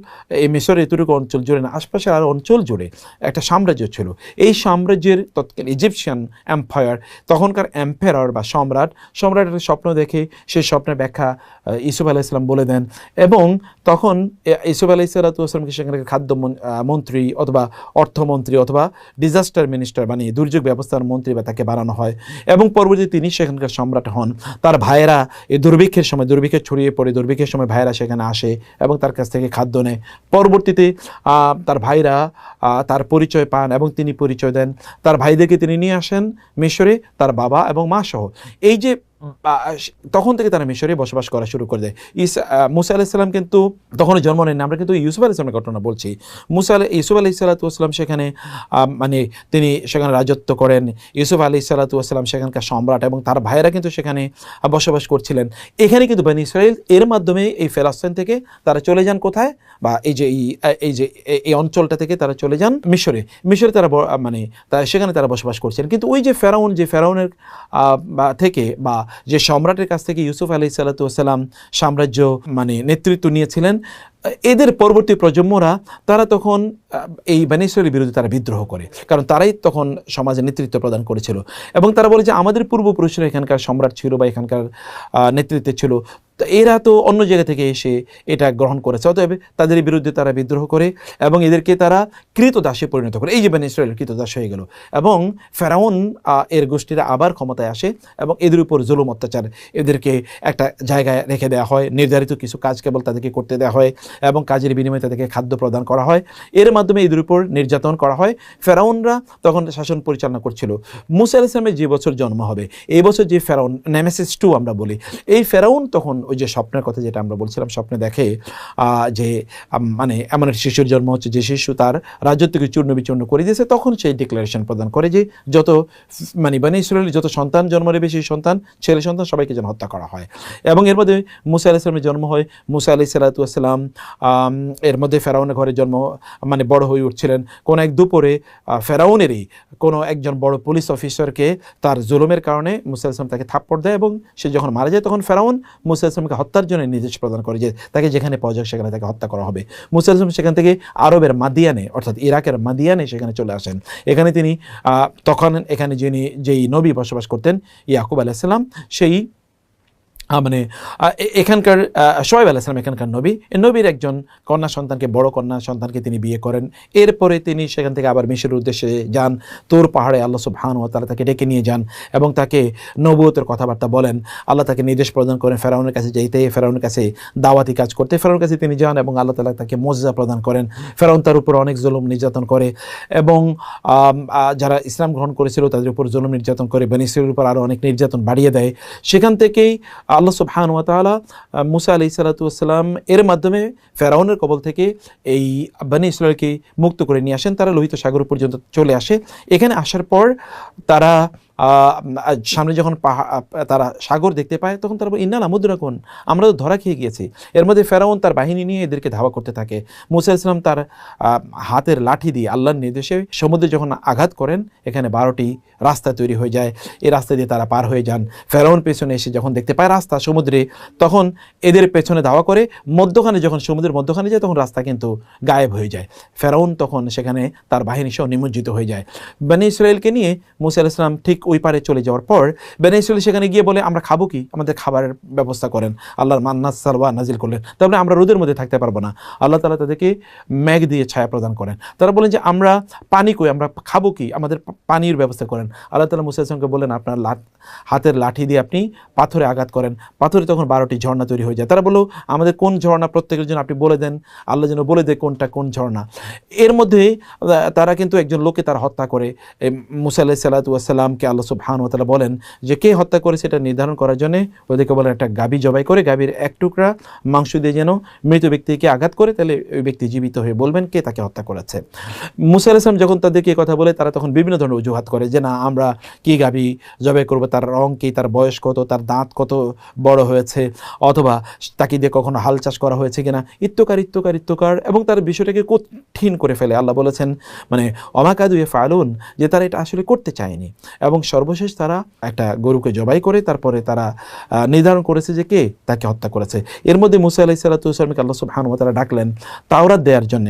এই মিশরের এতটুকু অঞ্চল জুড়ে না, আশপাশের আরও অঞ্চল জুড়ে একটা সাম্রাজ্য ছিল। এই সাম্রাজ্যের তৎকালীন ইজিপশিয়ান এম্পায়ার, তখনকার এম্পায়ার বা সম্রাটের স্বপ্ন দেখে সেই স্বপ্নের ব্যাখ্যা ইউসুফ আলাইহিস সালাম বলে দেন, এবং তখন ইউসুফ আলাইহিস সালামকে সেখানকার খাদ্য মন্ত্রী অথবা অর্থমন্ত্রী অথবা ডিজাস্টার মিনিস্টার বানিয়ে দুর্যোগ ব্যবস্থার মন্ত্রী বা তাকে বানানো হয়, এবং পরবর্তীতে তিনি সেখানকার সম্রাট হন। তার ভাইয়েরা এই দুর্ভিক্ষের ছড়িয়ে পড়ে, দুর্ভিক্ষের সময় ভাইয়েরা সেখানে আসে এবং তার কাছ থেকে খাদ্য নেয়। পরবর্তীতে তার ভাইরা তার পরিচয় পান এবং তিনি পরিচয় দেন, তার ভাইদেরকে তিনি নিয়ে আসেন মিশরে, তার বাবা এবং মা সহ। এই যে তখন থেকে তারা মিশরে বসবাস করা শুরু করে দেয়। মুসা আলাইহিস সালাম কিন্তু তখনও জন্ম নেন, আমরা কিন্তু ইউসুফ আলাইহিস সালামের ঘটনা বলছি। ইউসুফ আলাইহিস সালাতু ওয়াস সালাম সেখানে তিনি সেখানে রাজত্ব করেন। ইউসুফ আলাইহিস সালাতু ওয়াস সালাম সেখানকার সম্রাট, এবং তার ভাইয়েরা কিন্তু সেখানে বসবাস করছিলেন। এখানে কিন্তু বনী ইসরাঈল এর মাধ্যমে এই ফিলিস্তিন থেকে তারা চলে যান কোথায়, বা এই অঞ্চলটা থেকে তারা চলে যান মিশরে তারা সেখানে তারা বসবাস করছিলেন। কিন্তু ওই যে ফেরাউনের থেকে বা যে সম্রাটের কাছ থেকে ইউসুফ আলাইহিস সালাতু ওয়াস সালাম সাম্রাজ্য নেতৃত্ব নিয়েছিলেন, এদের পরবর্তী প্রজন্মরা তারা তখন এই বনী ইসরাঈলের বিরুদ্ধে তারা বিদ্রোহ করে, কারণ তারাই তখন সমাজে নেতৃত্ব প্রদান করেছিল, এবং তারা বলে যে আমাদের পূর্বপুরুষরা এখানকার সম্রাট ছিল বা এখানকার নেতৃত্বে ছিল, এরা তো অন্য জায়গা থেকে এসে এটা গ্রহণ করেছে, অতএব তাদের বিরুদ্ধে তারা বিদ্রোহ করে এবং এদেরকে তারা কৃতদাসে পরিণত করে। এই যে বনী ইসরাঈল কৃতদাস হয়ে গেল, এবং ফেরাউন এর গোষ্ঠীরা আবার ক্ষমতায় আসে এবং এদের উপর জুলুম অত্যাচার, এদেরকে একটা জায়গায় রেখে দেওয়া হয়, নির্ধারিত কিছু কাজ কেবল তাদেরকে করতে দেওয়া হয় এবং কাজের বিনিময়ে তাদেরকে খাদ্য প্রদান করা হয়, এর মাধ্যমে এদের উপর নির্যাতন করা হয়। ফেরাউনরা তখন শাসন পরিচালনা করছিল। মুসা আলাইহিস সালামের যে বছর জন্ম হবে, এই বছর যে ফেরাউন নেমেসিস 2 আমরা বলি, এই ফেরাউন তখন ওই যে স্বপ্নের কথা যেটা আমরা বলছিলাম, স্বপ্নে দেখে যে এমন একটা শিশুর জন্ম হচ্ছে যে শিশু তার রাজত্বকে চূর্ণ বিচূর্ণ করে দিয়েছে। তখন সেই ডিক্লারেশন প্রদান করে যে যত বনী ইসরাঈলের যত সন্তান জন্ম নেবে, সেই সন্তান ছেলে সন্তান সবাইকে যেন হত্যা করা হয়। এবং এর মধ্যে মুসা আলাইহিস সালামের জন্ম হয়। মুসা আলাইহিস সালাতু ওয়াস সালাম এর মধ্যে ফেরাউনের ঘরে জন্ম বড় হয়ে উঠছিলেন। কোন এক দুপুরে ফেরাউনেরই কোনো একজন বড় পুলিশ অফিসারকে তার জুলুমের কারণে মুসা আলাইহিস সালাম তাকে থাপ্পড় দেয়, এবং সে যখন মারা যায় তখন ফেরাউন মুসা আলাইহিস সালামকে হত্যার জন্য নির্দেশ প্রদান করে যে তাকে যেখানে পাওয়া যায় সেখানে তাকে হত্যা করা হবে। মুসা আলাইহিস সালাম সেখান থেকে আরবের মাদিয়ানে, অর্থাৎ ইরাকের মাদিয়ানে সেখানে চলে আসেন। এখানে তিনি তখন এখানে যেই নবী বসবাস করতেন ইয়াকুব আলাইহিস সালাম, সেই মানে এখানকার শোয়েব আলাইহিস সালাম এখানকার নবী, এই নবীর একজন কন্যা সন্তানকে, বড় কন্যা সন্তানকে তিনি বিয়ে করেন। এরপরে তিনি সেখান থেকে আবার মিশরের উদ্দেশ্যে যান। তুর পাহাড়ে আল্লাহ সুবহানাহু ওয়া তাআলা তাকে ডেকে নিয়ে যান এবং তাকে নবুয়তের কথাবার্তা বলেন। আল্লাহ তাকে নির্দেশ প্রদান করেন ফেরাউনের কাছে যেতে, ফেরাউনের কাছে দাওয়াতি কাজ করতে। ফেরাউনের কাছে তিনি যান এবং আল্লাহ তাআলা তাকে মুজিজা প্রদান করেন। ফেরাউন তার উপর অনেক জুলুম নির্যাতন করে এবং যারা ইসলাম গ্রহণ করেছিল তাদের উপর জুলুম নির্যাতন করে, বনী ইসরাঈলের উপর আরও অনেক নির্যাতন বাড়িয়ে দেয়। সেখান থেকেই আল্লাহ সুবহানাহু ওয়া তাআলা মুসা আলাইহিস সালাতু ওয়াস সালাম এর মাধ্যমে ফেরাউনের কবল থেকে এই বনী ইসরাঈলকে মুক্ত করে নিয়ে আসেন। তারা লোহিত সাগর পর্যন্ত চলে আসে। এখানে আসার পর তারা সামনে যখন তারা সাগর দেখতে পায় তখন তারা বলে ইন্না লামুদরাকুন, আমরা তো ধরা খেয়ে গিয়েছি। এর মধ্যে ফেরাউন তার বাহিনী নিয়ে এদেরকে ধাওয়া করতে থাকে। মুসা আলাইহিস সালাম তার হাতের লাঠি দিয়ে আল্লাহর নির্দেশে সমুদ্রে যখন আঘাত করেন, এখানে 12টি রাস্তা তৈরি হয়ে যায়। এই রাস্তা দিয়ে তারা পার হয়ে যান। ফেরাউন পেছনে এসে যখন দেখতে পায় রাস্তা সমুদ্রে, তখন এদের পেছনে ধাওয়া করে মধ্যখানে, যখন সমুদ্রের মধ্যখানে যায় তখন রাস্তা কিন্তু গায়েব হয়ে যায়। ফেরাউন তখন সেখানে তার বাহিনী সহ নিমজ্জিত হয়ে যায়। বনী ইসরাঈলকে নিয়ে মুসা আলাইহিস সালাম ঠিক ওই পারে চলে যাওয়ার পর বনী ইসরাঈল সেখানে গিয়ে বলে আমরা খাবো কি, আমাদের খাবারের ব্যবস্থা করেন। আল্লাহর মান্না সালওয়া নাজিল করলেন, তারপরে আমরা রোদের মধ্যে থাকতে পারবো না। আল্লাহ তাআলা তাদেরকে মেঘ দিয়ে ছায়া প্রদান করেন। তারা বলেন যে আমরা পানি কই, আমরা খাবো কি, আমাদের পানির ব্যবস্থা করেন। আল্লাহ তাআলা মুসা আলাইহিস সালামকে বলেন আপনার হাতের লাঠি দিয়ে আপনি পাথরে আঘাত করেন। পাথরে তখন 12টি ঝর্ণা তৈরি হয়ে যায়। তারা বলল আমাদের কোন ঝর্ণা প্রত্যেকের জন্য আপনি বলে দেন, আল্লাহ যেন বলে দেয় কোনটা কোন ঝর্ণা। এর মধ্যে তারা কিন্তু একজন লোককে তারা হত্যা করে। মুসা আলাইহিস সালাতু ওয়াস সালামকে আল্লাহ সুবহানাহু ওয়া তাআলা বলেন যে কে হত্যা করে সেটা নির্ধারণ করার জন্য ওদেরকে বলেন একটা গাভী জবাই করে গাভীর এক টুকরা মাংস দিয়ে যেন মৃত ব্যক্তিকে আঘাত করে, তাহলে ওই ব্যক্তি জীবিত হয়ে বলবেন কে তাকে হত্যা করেছে। মুসা আলাইহিস সালাম যখন তাদেরকে কথা বলে, তারা তখন বিভিন্ন ধরনের অজুহাত করে যে না আমরা কি গাভী জবাই করবো, তার রং কি, তার বয়স কত, তার দাঁত কত বড় হয়েছে, অথবা তাকে দিয়ে কখনো হাল চাষ করা হয়েছে কিনা, ইত্তকার এবং তার বিষয়টাকে কঠিন করে ফেলে। আল্লাহ বলেছেন মানে অমাকাদু ইয়াফআলুন, যে তারা এটা আসলে করতে চায়নি। এবং সর্বশেষ তারা একটা গরুকে জবাই করে তারপরে তারা নির্ধারণ করেছে যে কে তাকে হত্যা করেছে। এর মধ্যে মুসা আলাইহিস সালাতু ওয়াস সালামকে আল্লাহ সুবহানাহু ওয়া তাআলা ডাকলেন তাওরাত দেওয়ার জন্য,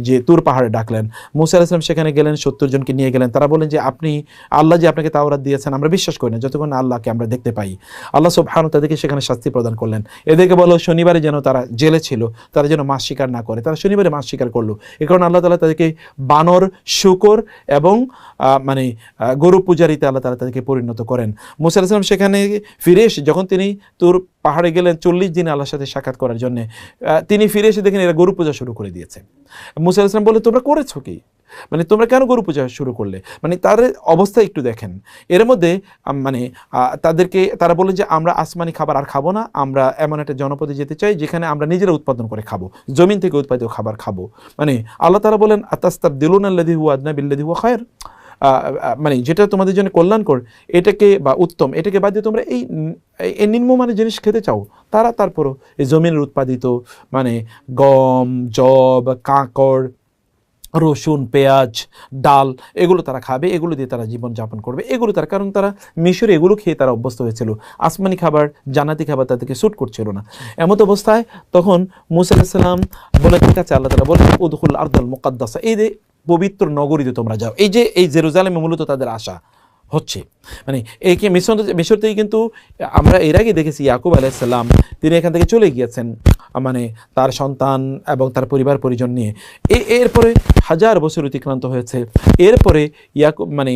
যে তুর পাহাড়ে ডাকলেন। মুসা আলাইহিস সালাম সেখানে গেলেন, 70 জনকে নিয়ে গেলেন। তারা বলেন যে আপনি আল্লাহ যে আপনাকে তাওরাত দিয়েছেন আমরা বিশ্বাস করি না যতক্ষণ আল্লাহকে আমরা দেখতে পাই। আল্লাহ সুবহানাহু ওয়া তাআলা তাদেরকে সেখানে শাস্তি প্রদান করলেন। এদেরকে বলো শনিবারে যেন তারা জেলে ছিল, তারা যেন মাছ শিকার না করে। তারা শনিবারে মাছ শিকার করলো। এ কারণে আল্লাহ তাআলা তাদেরকে বানর, শূকর এবং মানে গরু পূজারিতে আল্লাহ তাআলা তাদেরকে পরিণত করেন। মুসা আলাইহিস সালাম সেখানে ফিরে এসে যখন তিনি তুর পাহাড়ে গেলেন 40 দিন আল্লাহর সাথে সাক্ষাৎ করার জন্য, তিনি ফিরে এসে দেখেন এরা গরু পূজা শুরু করে দিয়েছে। মুসা আলাইহিস সালাম বলে তোমরা করেছো কি, মানে তোমরা কেন গরু পূজা শুরু করলে, মানে তাদের অবস্থা একটু দেখেন। এর মধ্যে মানে তারা বলেন যে আমরা আসমানি খাবার আর খাবো না, আমরা এমন একটা জনপদে যেতে চাই যেখানে আমরা নিজেরা উৎপাদন করে খাবো, জমিন থেকে উৎপাদিত খাবার খাবো। মানে আল্লাহ তাআলা বলেন আতাস্তাবদিলুনা আল্লাযী হুয়া আদনা বিল্লাযী হুয়া খায়র, মানে যেটা তোমাদের জন্য কল্যাণকর এটাকে বা উত্তম এটাকে বাদ দিয়ে তোমরা এই নিম্নমানের জিনিস খেতে চাও। তারপরও এই জমিনের উৎপাদিত মানে গম, যব, কাঁকড়, রসুন, পেঁয়াজ, ডাল এগুলো তারা খাবে, এগুলো দিয়ে তারা জীবনযাপন করবে, এগুলো তারা, কারণ তারা মিশরে এগুলো খেয়ে তারা অভ্যস্ত হয়েছিল। আসমানি খাবার, জান্নাতি খাবার তাদেরকে স্যুট করছিল না। এমত অবস্থায় তখন মুসা আলাইহিস সালাম বলে ঠিক আছে, আল্লাহ তাআলা বলেন উদখুল আরদাল মুকাদ্দাসা, এই যে পবিত্র নগরীতে তোমরা যাও। এই জেরুজালেমে মূলত তাদের আশা হচ্ছে, মানে একে মিশর থেকে কিন্তু আমরা এর আগে দেখেছি ইয়াকুব আলাইহিস সালাম তিনি এখান থেকে চলে গিয়েছেন মানে তার সন্তান এবং তার পরিবার পরিজন নিয়ে। এরপরে 1000 বছর অতিক্রান্ত হয়েছে। এরপরে ইয়াকুব মানে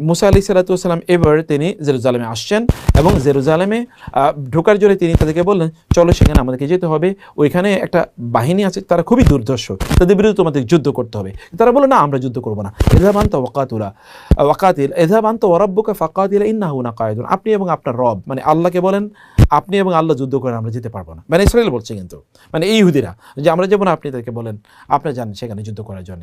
মুসা আলাইহিস সালাতু ওয়াস সালাম এবার তিনি জেরুজালেমে আসছেন এবং জেরুজালেমে ঢোকার জন্য তিনি তাদেরকে বললেন চলো সেখানে আমাদেরকে যেতে হবে, ওইখানে একটা বাহিনী আছে তারা খুবই দুর্ধর্ষ, তাদের বিরুদ্ধে তোমাদের যুদ্ধ করতে হবে। তারা বলে না আমরা যুদ্ধ করবো না, ইযহাব আনতা ওয়াকাতিল ইযহাব আনতা ওয়া রাব্বুকা ফাকাতিলা ইন্নাহুনা কায়িদুন, আপনি এবং আপনার রব মানে আল্লাহকে বলেন আপনি এবং আল্লাহ যুদ্ধ করে আমরা যেতে পারবো না। মানে ইসরায়েল বলছে কিন্তু মানে এই ইহুদিরা যে আমরা যাবো না, আপনি তাদেরকে বলেন আপনারা যান সেখানে যুদ্ধ করার জন্য।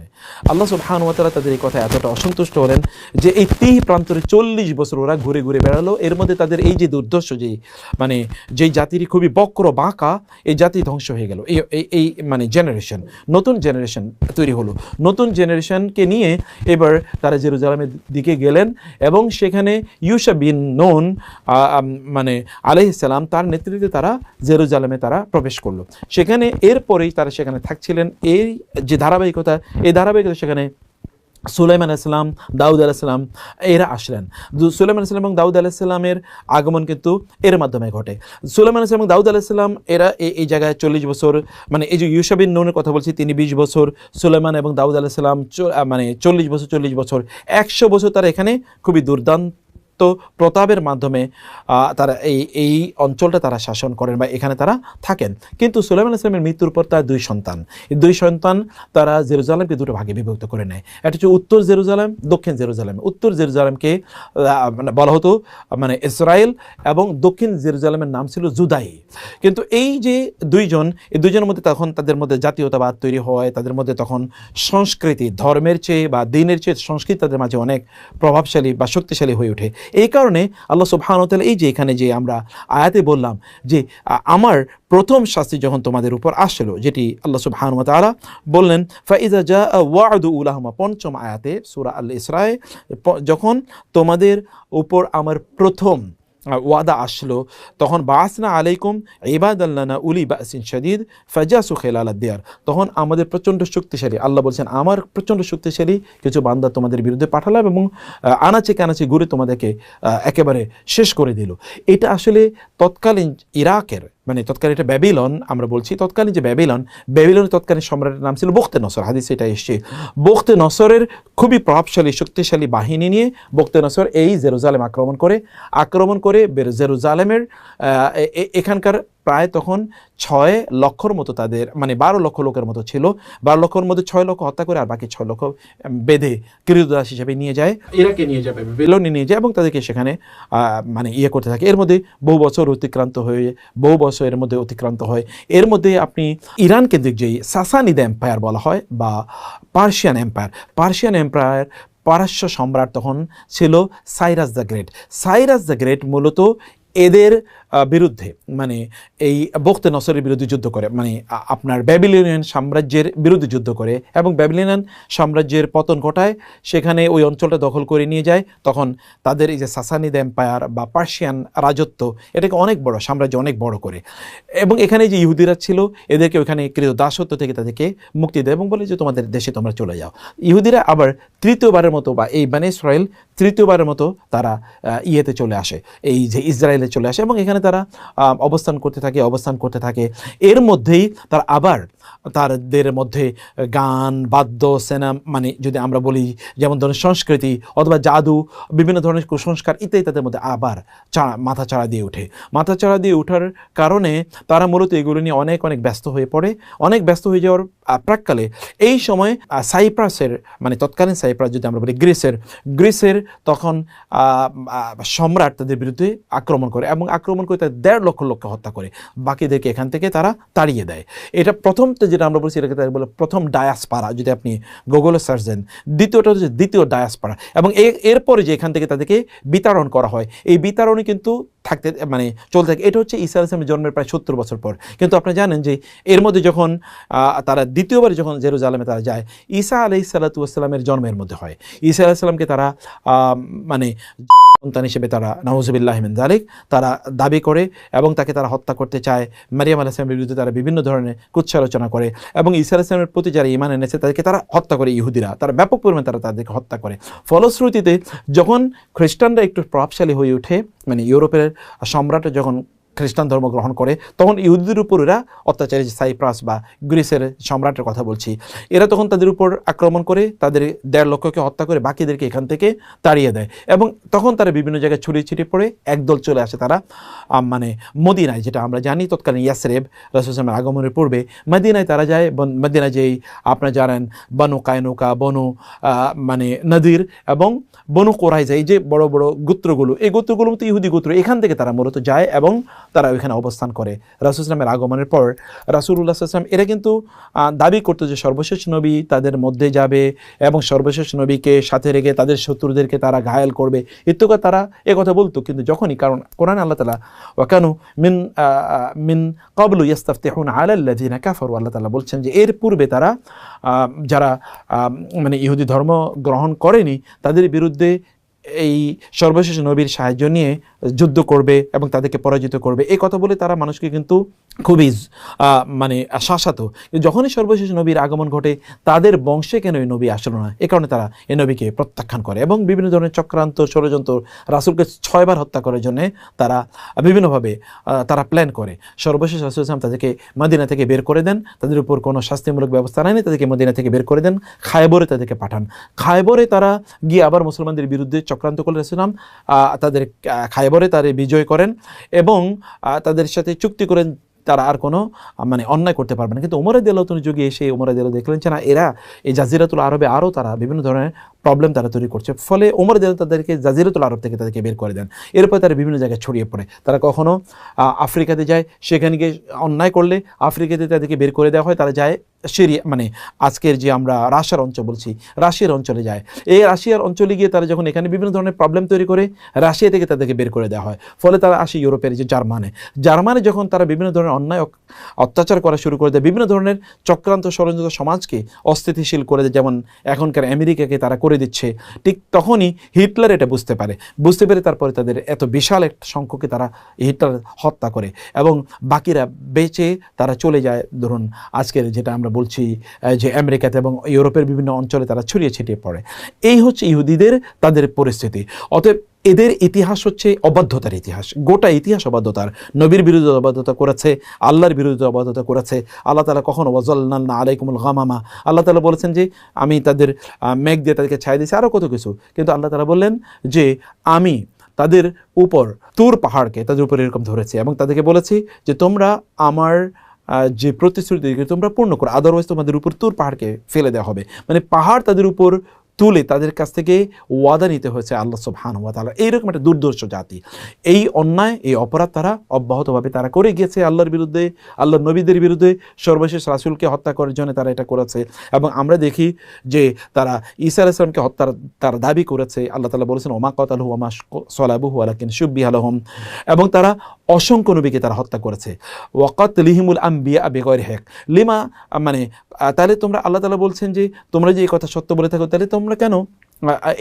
আল্লাহ সুবহানাহু ওয়া তাআলা তাদের এই কথা এতটা অসন্তুষ্ট হলেন যে এই 30 প্রান্তরে 40 বছর ওরা ঘুরে ঘুরে বেড়ালো। এর মধ্যে তাদের এই যে দুর্দর্শ মানে যেই জাতির খুবই বক্র বাঁকা, এই জাতি ধ্বংস হয়ে গেল। এই মানে জেনারেশন, নতুন জেনারেশন তৈরি হলো। নতুন জেনারেশনকে নিয়ে এবার তারা জেরুজালেমের দিকে গেলেন এবং সেখানে ইউশা বিন নুন মানে আলাইহিস সালাম তার নেতৃত্বে তারা জেরুজালেমে তারা প্রবেশ করলো। সেখানে এরপরেই তারা সেখানে থাকছিলেন। এই যে ধারাবাহিকতা, এই ধারাবাহিকতা সেখানে সুলাইমান আলাইহিস সালাম, দাউদ আলাইহিস সালাম এরা আসলেন। সুলাইমান আলাইহিস সালাম এবং দাউদ আলাইহিস সালামের আগমন কিন্তু এর মাধ্যমে ঘটে। সুলাইমান আলাইহিস সালাম এবং দাউদ আলাইহিস সালাম এরা এই জায়গায় 40 বছর, মানে এই যে ইউশা বিন নূনের কথা বলছি, তিনি 20 বছর, সুলাইমান এবং দাউদ আলাইহিস সালাম মানে 40 বছর 100 বছর তারা এখানে খুবই দুর্দান্ত প্রতাপের মাধ্যমে তারা এই অঞ্চলটা তারা শাসন করেন বা এখানে তারা থাকেন। কিন্তু সুলাইমান আলাইহিস সালামের মৃত্যুর পর তার 2 সন্তান, এই 2 সন্তান তারা জেরুজালেমকে 2টো ভাগে বিভক্ত করে নেয়। এটা হচ্ছে উত্তর জেরুজালেম, দক্ষিণ জেরুজালেম। উত্তর জেরুজালেমকে মানে বলা হতো মানে ইসরায়েল, এবং দক্ষিণ জেরুজালেমের নাম ছিল জুদাই। কিন্তু এই যে এই দুইজনের মধ্যে তখন তাদের মধ্যে জাতীয়তাবাদ তৈরি হয়, তাদের মধ্যে তখন সংস্কৃতি ধর্মের চেয়ে বা দিনের চেয়ে সংস্কৃতি তাদের মাঝে অনেক প্রভাবশালী বা শক্তিশালী হয়ে ওঠে। এই কারণে আল্লাহ সুবহানাহু ওয়া তাআলা এই যে এখানে যে আমরা আয়াতে বললাম যে আমার প্রথম শাস্তি যখন তোমাদের উপর আসলো, যেটি আল্লাহ সুবহানাহু ওয়া তাআলা বললেন ফাইজা জাআ ওয়া'দু উলাহুমা, পঞ্চম আয়াতে সূরা আল ইসরায়ে, যখন তোমাদের উপর আমার প্রথম ওয়াদা আসলো, তখন বাসনা আলাইকুম ইবাদান লানা উলি বাসিন শাদীদ ফাজাসু খিলালাদ দিয়ার, তখন আমাদের প্রচণ্ড শক্তিশালী, আল্লাহ বলছেন আমার প্রচণ্ড শক্তিশালী কিছু বান্দা তোমাদের বিরুদ্ধে পাঠালাম এবং আনাচে কানাচে ঘুরে তোমাদেরকে একেবারে শেষ করে দিল। এটা আসলে তৎকালীন ইরাকের, মানে তৎকালীন এটা ব্যাবিলন, আমরা বলছি তৎকালীন যে ব্যাবিলনের তৎকালীন সম্রাটের নাম ছিল বখতে নসর। হাদিসে এটা এসছে, বখতে নসরের খুবই প্রভাবশালী শক্তিশালী বাহিনী নিয়ে বখতে নসর এই জেরুজালেম আক্রমণ করে জেরুজালেমের এখানকার প্রায় তখন 6 লক্ষর মতো তাদের, মানে 12 লক্ষ লোকের মতো ছিল। 12 লক্ষর মধ্যে 6 লক্ষ হত্যা করে আর বাকি 6 লক্ষ বেঁধে ক্রীতদাস হিসেবে নিয়ে যায়, ইরাকে নিয়ে যাবে, বেবিলনে নিয়ে যায় এবং তাদেরকে সেখানে মানে করতে থাকে। এর মধ্যে বহু বছর অতিক্রান্ত হয়। এর মধ্যে আপনি ইরান কেন্দ্রিক যেই সাসানিদ এম্পায়ার বলা হয় বা পার্সিয়ান এম্পায়ার, পারস্য সম্রাট তখন ছিল সাইরাস দ্য গ্রেট। মূলত এদের বিরুদ্ধে, মানে এই বখতে নসরের বিরুদ্ধে যুদ্ধ করে, মানে আপনার ব্যাবিলনিয়ান সাম্রাজ্যের বিরুদ্ধে যুদ্ধ করে এবং ব্যাবিলনিয়ান সাম্রাজ্যের পতন ঘটায়, সেখানে ওই অঞ্চলটা দখল করে নিয়ে যায়। তখন তাদের এই যে সাসানিদ এম্পায়ার বা পার্সিয়ান রাজত্ব, এটাকে অনেক বড় সাম্রাজ্য, অনেক বড় করে, এবং এখানে যে ইহুদিরা ছিল এদেরকে ওইখানে কৃত দাসত্ব থেকে তাদেরকে মুক্তি দেয় এবং বলে যে তোমাদের দেশে তোমরা চলে যাও। ইহুদিরা আবার তৃতীয়বারের মতো, বা এই বনী ইসরাইল তৃতীয়বারের মতো তারা ইয়েতে চলে আসে, এই যে ইসরায়েলে চলে আসে এবং এখানে তারা অবস্থান করতে থাকে। এর মধ্যেই তারা আবার তাদের মধ্যে গান, বাদ্য, সিনেমা, মানে যদি আমরা বলি যেমন ধরনের সংস্কৃতি অথবা জাদু, বিভিন্ন ধরনের কুসংস্কার ইত্যাদি তাদের মধ্যে আবার মাথা চাড়া দিয়ে ওঠার কারণে তারা মূলত এগুলো নিয়ে অনেক ব্যস্ত হয়ে পড়ে। অনেক ব্যস্ত হয়ে যাওয়ার প্রাক্কালে এই সময় সাইপ্রাসের, মানে তৎকালীন সাইপ্রাস যদি আমরা বলি গ্রিসের তখন সম্রাট তাদের বিরুদ্ধে আক্রমণ করে এবং আক্রমণ করে তাদের 1.5 লক্ষ লোককে হত্যা করে, বাকিদেরকে এখান থেকে তারা তাড়িয়ে দেয়। এটা প্রথম, যেটা আমরা বলছি এটাকে তারা বলে প্রথম ডায়াসপারা, যদি আপনি গুগলে সার্চ দেন। দ্বিতীয়টা হচ্ছে দ্বিতীয় ডায়াসপারা, এবং এরপরে যে এখান থেকে তাদেরকে বিতাড়ন করা হয়, এই বিতাড়নই কিন্তু চলতে থাকে। এটা হচ্ছে ঈসা আলাইহিস সালামের জন্মের প্রায় 70 বছর পর। কিন্তু আপনি জানেন যে এর মধ্যে যখন তারা দ্বিতীয়বার যখন জেরুজালেমে তারা যায়, ঈসা আলাইহিস সালামের জন্মের মধ্যে হয়। ঈসা আলাইহিস সালামকে তারা মানে সন্তান হিসেবে তারা নাউযুবিল্লাহি মিন যালিক তারা দাবি করে এবং তাকে তারা হত্যা করতে চায়। মারিয়াম আলাইহিস সালামের বিরুদ্ধে তারা বিভিন্ন ধরনের কুৎসালোচনা করে এবং ঈসা আলাইহিস সালামের প্রতি যারা ঈমান এনেছে তাদেরকে তারা হত্যা করে। ইহুদিরা তারা ব্যাপক পরিমাণে তাদেরকে হত্যা করে। ফলশ্রুতিতে যখন খ্রিস্টানরা একটু প্রভাবশালী হয়ে ওঠে, মানে ইউরোপের সম্রাট যখন খ্রিস্টান ধর্ম গ্রহণ করে, তখন ইহুদিদের উপর এরা অত্যাচারী, সাইপ্রাস বা গ্রিসের সম্রাটের কথা বলছি, এরা তখন তাদের উপর আক্রমণ করে তাদের 1.5 লক্ষকে হত্যা করে বাকিদেরকে এখান থেকে তাড়িয়ে দেয়। এবং তখন তারা বিভিন্ন জায়গায় ছড়িয়ে ছিটিয়ে পড়ে একদল চলে আসে তারা মানে মদিনায়, যেটা আমরা জানি তৎকালীন ইয়াসরেব, রাসূল সাল্লাল্লাহু আলাইহি ওয়াসাল্লামের আগমনের পূর্বে মদিনায় তারা যায়। মদিনায় যেই আপনারা জানেন বনু কায়নুকা, বনু মানে নদীর এবং বনু কোরাইজা, এই যে বড় বড় গোত্রগুলো, এই গোত্রগুলো মতো ইহুদি গোত্র, এখান থেকে তারা মূলত যায় এবং তারা ওইখানে অবস্থান করে। রাসূল সাল্লাল্লাহু আলাইহি ওয়াসাল্লামের আগমনের পর রাসূলুল্লাহ সাল্লাল্লাহু আলাইহি ওয়াসাল্লাম এরা কিন্তু দাবি করতো যে সর্বশেষ নবী তাদের মধ্যে যাবে এবং সর্বশেষ নবীকে সাথে রেখে তাদের শত্রুদেরকে তারা ঘায়েল করবে, ইত্যাদি তারা কথা বলতো। কিন্তু যখনই, কারণ কোরআনে আল্লাহ তাআলা ওয়াকানু মিন ক্বাবলু ইস্তাফতিহুনা আলাল্লাযিনা কাফারু, আল্লাহ তাআলা বলছেন যে এর পূর্বে তারা যারা মানে ইহুদি ধর্ম গ্রহণ করেনি তাদের বিরুদ্ধে এই সর্বশেষ নবীর সাহায্য নিয়ে যুদ্ধ করবে এবং তাদেরকে পরাজিত করবে, এই কথা বলে তারা মানুষকে কিন্তু খুবই মানে শাসাতো। যখনই সর্বশেষ নবীর আগমন ঘটে তাদের বংশে কেন এই নবী আসলো না, এ কারণে তারা এই নবীকে প্রত্যাখ্যান করে এবং বিভিন্ন ধরনের চক্রান্ত ষড়যন্ত্র, রাসূলকে 6 বার হত্যা করার জন্য তারা বিভিন্নভাবে তারা প্ল্যান করে। সর্বশেষ রাসূল সাল্লাল্লাহু আলাইহি ওয়াসাল্লাম তাদেরকে মদিনা থেকে বের করে দেন, তাদের উপর কোনো শাস্তিমূলক ব্যবস্থা নেয়নি, তাদেরকে মদিনা থেকে বের করে দেন, খায়বরে তাদেরকে পাঠান। খায়বরে তারা গিয়ে আবার মুসলমানদের বিরুদ্ধে চক্রান্ত করে রাসূল তাদের খায়বরে তারা বিজয় করেন এবং তাদের সাথে চুক্তি করেন তারা আর কোনো মানে অন্যায় করতে পারবে না। কিন্তু ওমর রাদিয়াল্লাহু তাআলা যুগে এসে ওমর রাদিয়াল্লাহু দেখলেন যে না, এরা এই জাজিরাতুল আরবে আরও তারা বিভিন্ন ধরনের প্রবলেম তারা তৈরি করছে। ফলে ওমর রাদিয়াল্লাহু তাদেরকে জাজিরাতুল আরব থেকে তাদেরকে বের করে দেন। এরপর তারা বিভিন্ন জায়গায় ছড়িয়ে পড়ে। তারা কখনো আফ্রিকাতে যায়, সেখানে গিয়ে অন্যায় করলে আফ্রিকাতে তাদেরকে বের করে দেওয়া হয়। তারা যায় সিরিয়া, মানে আজকের যে আমরা রাশিয়ার অঞ্চল বলছি, রাশিয়ার অঞ্চলে যায়। এই রাশিয়ার অঞ্চলে গিয়ে তারা যখন এখানে বিভিন্ন ধরনের প্রবলেম তৈরি করে, রাশিয়া থেকে তাদেরকে বের করে দেওয়া হয়। ফলে তারা আসে ইউরোপের যে জার্মানে যখন তারা বিভিন্ন ধরনের অন্যায় অত্যাচার করা শুরু করে দেয়, বিভিন্ন ধরনের চক্রান্ত ষড়যন্ত্র সমাজকে অস্থিতিশীল করে দেয়, যেমন এখনকার আমেরিকাকে তারা করে দিচ্ছে, ঠিক তখনই হিটলার এটা বুঝতে পেরে তারপরে তাদের এত বিশাল একটা সংখ্যকে তারা হিটলার হত্যা করে এবং বাকিরা বেঁচে তারা চলে যায়। ধরুন আজকের যেটা আমরা বলছি যে আমেরিকাতে এবং ইউরোপের বিভিন্ন অঞ্চলে তারা ছড়িয়ে ছিটিয়ে পড়ে। এই হচ্ছে ইহুদিদের তাদের পরিস্থিতি। অতএব এদের ইতিহাস হচ্ছে অবাধ্যতার ইতিহাস, গোটা ইতিহাস অবাধ্যতার। নবীর বিরুদ্ধে অবাধ্যতা করেছে, আল্লাহর বিরুদ্ধে অবাধ্যতা করেছে। আল্লাহ তাআলা কখনো ওয়াজাল্লালনা আলাইকুমুল গামামা, আল্লাহ তাআলা বলেছেন যে আমি তাদের মেঘ দিয়ে তাদেরকে ছায়া দিয়েছি, আরও কত কিছু। কিন্তু আল্লাহ তাআলা বললেন যে আমি তাদের উপর তুর পাহাড়কে তাদের উপর এরকম ধরেছি এবং তাদেরকে বলেছি যে তোমরা আমার যে প্রতিশ্রুতি তোমরা পূর্ণ করো, আদারওয়াইজ তোমাদের উপর তুর পাহাড়কে ফেলে দেওয়া হবে। মানে পাহাড় তাদের উপর তুলে তাদের কাছ থেকে ওয়াদা নিতে হয়েছে আল্লাহ সুবহানাহু ওয়া তাআলা। এইরকম একটা দুর্দর্শ জাতি। এই অন্যায়, এই অপরাধ তারা অব্যাহতভাবে তারা করে গিয়েছে আল্লাহর বিরুদ্ধে, আল্লাহর নবীদের বিরুদ্ধে। সর্বশেষ রাসূলকে হত্যা করার জন্য তারা এটা করেছে এবং আমরা দেখি যে তারা ঈসা আলাইহিস সালামকে হত্যার তারা দাবি করেছে। আল্লাহ তাআলা বলেছেন ওমা কাতালুহু ওয়া মা সালাবুহু ওয়ালাকিন শুববিহা লাহুম, এবং তারা অসংখ্য নবীকে তারা হত্যা করেছে। ওয়াকাতলিহিমুল আম্বিয়া বিগয়রি হক লিমা, মানে তাহলে তোমরা, আল্লাহ তাআলা বলছেন যে তোমরা যে এই কথা সত্য বলে থাকো, তাহলে তোমরা কেন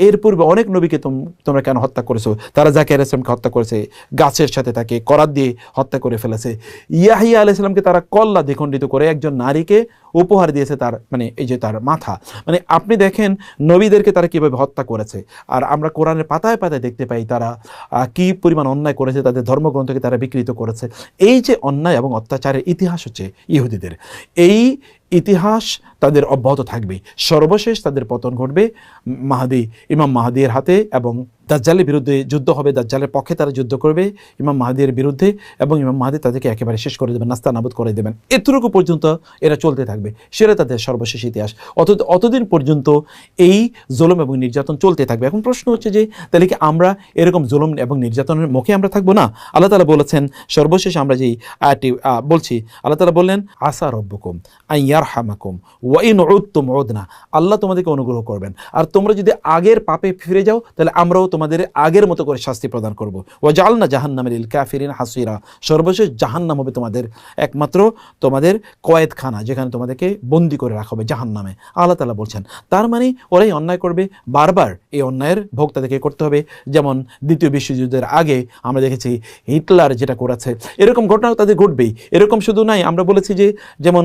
এর পূর্বে অনেক নবীকে তোমরা কেন হত্যা করেছো? তারা জাকিয়া আলাইহিস সালামকে হত্যা করেছে, গাছের সাথে তাকে করাত দিয়ে হত্যা করে ফেলেছে। ইয়াহিয়া আলাইহিস সালামকে তারা কল্লা দ্বিখণ্ডিত করে একজন নারীকে উপহার দিয়েছে তার, মানে এই যে তার মাথা। মানে আপনি দেখেন নবীদেরকে তারা কিভাবে হত্যা করেছে। আর আমরা কোরআনের পাতায় পাতায় দেখতে পাই তারা কি পরিমাণ অন্যায় করেছে, তাদের ধর্মগ্রন্থকে তারা বিকৃত করেছে। এই যে অন্যায় এবং অত্যাচারের ইতিহাস হচ্ছে ইহুদিদের, এই ইতিহাস তাদের অব্যাহত থাকবে। সর্বশেষ তাদের পতন ঘটবে ইমাম মাহদীর হাতে এবং দাজ্জালের বিরুদ্ধে যুদ্ধ হবে। দাজ্জালের পক্ষে তারা যুদ্ধ করবে ইমাম মাহদীর বিরুদ্ধে এবং ইমাম মাহদী তাদেরকে একেবারে শেষ করে দেবেন, নাস্তানাবুদ করে দেবেন। এতটুকু পর্যন্ত এরা চলতে থাকবে, সেটা তাদের সর্বশেষ ইতিহাস। অতদিন পর্যন্ত এই জুলুম এবং নির্যাতন চলতে থাকবে। এখন প্রশ্ন হচ্ছে যে তাহলে কি আমরা এরকম জুলুম এবং নির্যাতনের মুখে আমরা থাকবো না? আল্লাহ তাআলা বলেছেন সর্বশেষ আমরা যেই আয়াতটি বলছি, আল্লাহ তাআলা বললেন আসা রব্বুকুম আন ইয়ারহামাকুম ওয়া ইন উদতুম উদনা, আল্লাহ তোমাদেরকে অনুগ্রহ করবেন, আর তোমরা যদি আগের পাপে ফিরে যাও তাহলে আমরাও তোমাদের আগের মতো করে শাস্তি প্রদান করব। ওয়া জাআলনা জাহান্নামা লিল কাফিরিন হাসিরা, সর্বশেষ জাহান্নাম হবে তোমাদের একমাত্র তোমাদের কয়েদখানা, যেখানে তোমাদেরকে বন্দি করে রাখা হবে জাহান্নামে। আল্লাহ তাআলা বলছেন তার মানে ওরাই অন্যায় করবে, বারবার এই অন্যায়ের ভোগ তাদেরকে করতে হবে। যেমন দ্বিতীয় বিশ্বযুদ্ধের আগে আমরা দেখেছি হিটলার যেটা করেছে, এরকম ঘটনাও তাদের ঘটবেই। এরকম শুধু নাই, আমরা বলেছি যে যেমন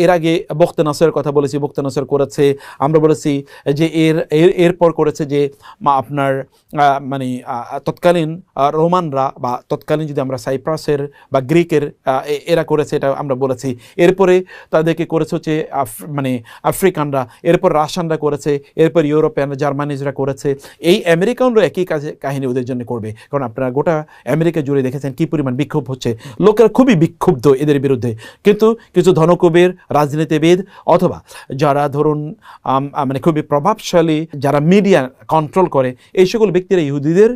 এর আগে বখতে নাসরের কথা বলেছি, বখতে নাসর করেছে। আমরা বলেছি যে এরপর করেছে যে আপনার মানে তৎকালীন রোমানরা বা তৎকালীন যদি আমরা সাইপ্রাসের বা গ্রিকের এরা করেছে, এটা আমরা বলেছি। এরপরে তাদেরকে করেছে হচ্ছে মানে আফ্রিকানরা, এরপর রাশিয়ানরা করেছে, এরপর ইউরোপিয়ানরা, জার্মানিজরা করেছে। এই আমেরিকানরা একই কাহিনী ওদের জন্য করবে, কারণ আপনারা গোটা আমেরিকা জুড়ে দেখেছেন কী পরিমাণ বিক্ষোভ হচ্ছে, লোকেরা খুবই বিক্ষুব্ধ এদের বিরুদ্ধে। কিন্তু কিছু ধনকুবের রাজনীতিবিদ অথবা যারা ধরুন মানে খুবই প্রভাবশালী, যারা মিডিয়া কন্ট্রোল করে, এই সকল ব্যক্তিরা ইহুদিদের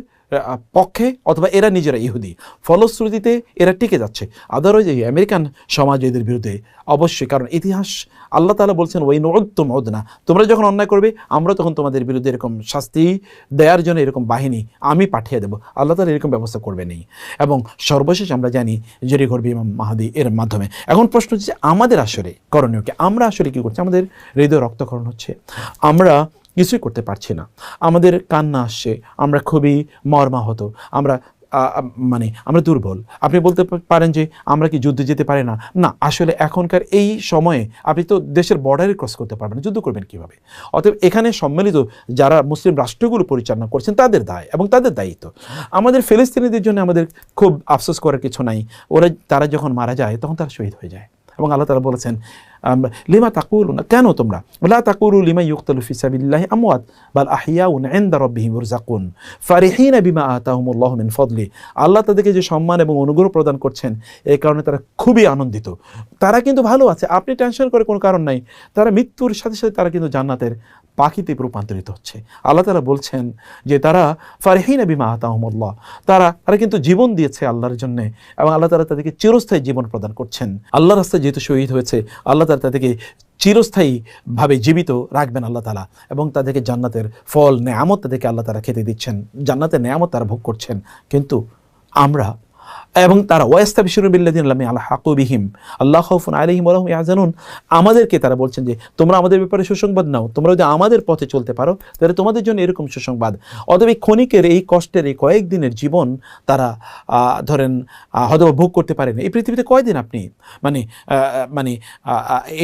পক্ষে অথবা এরা নিজেরা ইহুদি, ফলশ্রুতিতে এরা টিকে যাচ্ছে। আদারওয়াইজ এই আমেরিকান সমাজ এদের বিরুদ্ধে অবশ্যই, কারণ ইতিহাস আল্লাহ তাআলা বলছেন ওয়াইন উদতুম উদনা, তোমরা যখন অন্যায় করবে আমরা তখন তোমাদের বিরুদ্ধে এরকম শাস্তি দেওয়ার জন্য এরকম বাহিনী আমি পাঠিয়ে দেবো। আল্লাহ তাআলা এরকম ব্যবস্থা করবে নেই। এবং সর্বশেষ আমরা জানি যেটি ঘটবে ইমাম মাহদী এর মাধ্যমে। এখন প্রশ্ন হচ্ছে আমাদের আসলে করণীয় কি? আমরা আসলে কী করছি? আমাদের হৃদয় রক্তক্ষরণ হচ্ছে, আমরা কিছুই করতে পারছি না, আমাদের কান্না আসছে, আমরা খুবই মর্মাহত, আমরা মানে আমরা দুর্বল। আপনি বলতে পারেন যে আমরা কি যুদ্ধে যেতে পারি না? না, আসলে এখনকার এই সময়ে আপনি তো দেশের বর্ডারে ক্রস করতে পারবেন না, যুদ্ধ করবেন কীভাবে? অতএব এখানে সম্মিলিত যারা মুসলিম রাষ্ট্রগুলো পরিচালনা করছেন তাদের দায় এবং তাদের দায়িত্ব। আমাদের ফিলিস্তিনিদের জন্য আমাদের খুব আফসোস করার কিছু নাই। তারা যখন মারা যায় তখন তারা শহীদ হয়ে যায় এবং আল্লাহ তাআলা বলেছেন লিমা তাকুলুনা, কেন তোমরা লা তাকুলু লিমা ইউকতালু ফি সাবিলিল্লাহি আমওয়াত বাল আহইয়াউন ইনদা রাব্বিহিম ইরযাকুন ফারিহিনা বিমা আতাহুমুল্লাহু মিন ফাদলি। আল্লাহ তাদেরকে যে সম্মান এবং অনুগ্রহ প্রদান করছেন এই কারণে তারা খুবই আনন্দিত। তারা কিন্তু ভালো আছে, আপনি টেনশন করে কোনো কারণ নাই। তারা মৃত্যুর সাথে সাথে তারা কিন্তু জান্নাতের পাখিতে রূপান্তরিত হচ্ছে। আল্লাহ তাআলা বলছেন যে তারা ফারিহিনা বিমা আতাহুমুল্লাহ, তারা কিন্তু জীবন দিয়েছে আল্লাহর জন্য এবং আল্লাহ তাআলা তাদেরকে চিরস্থায়ী জীবন প্রদান করছেন। আল্লাহর রাস্তায় যেহেতু শহীদ হয়েছে আল্লাহ তাআলা তাদেরকে চিরস্থায়ীভাবে জীবিত রাখবেন আল্লাহ তাআলা এবং তাদেরকে জান্নাতের ফল নেয়ামত তাদেরকে আল্লাহ তাআলা খেতে দিচ্ছেন, জান্নাতের নেয়ামত তারা ভোগ করছেন। কিন্তু আমরা এবং তারা ওয়াস্তাবশিরু বিল্লাযিনা লাম ইয়ালহাকু বিহিম আল্লাহু খাউফুন আলাইহিম ওয়া লাহুম ইয়াহজানুন, আমাদেরকে তারা বলছেন যে তোমরা আমাদের ব্যাপারে সুসংবাদ নাও, তোমরা যদি আমাদের পথে চলতে পারো তাহলে তোমাদের জন্য এরকম সুসংবাদ। অতএব এই ক্ষণিকের এই কষ্টের এই কয়েকদিনের জীবন তারা ধরেন হয়তো ভোগ করতে পারেন। এই পৃথিবীতে কয়দিন আপনি মানে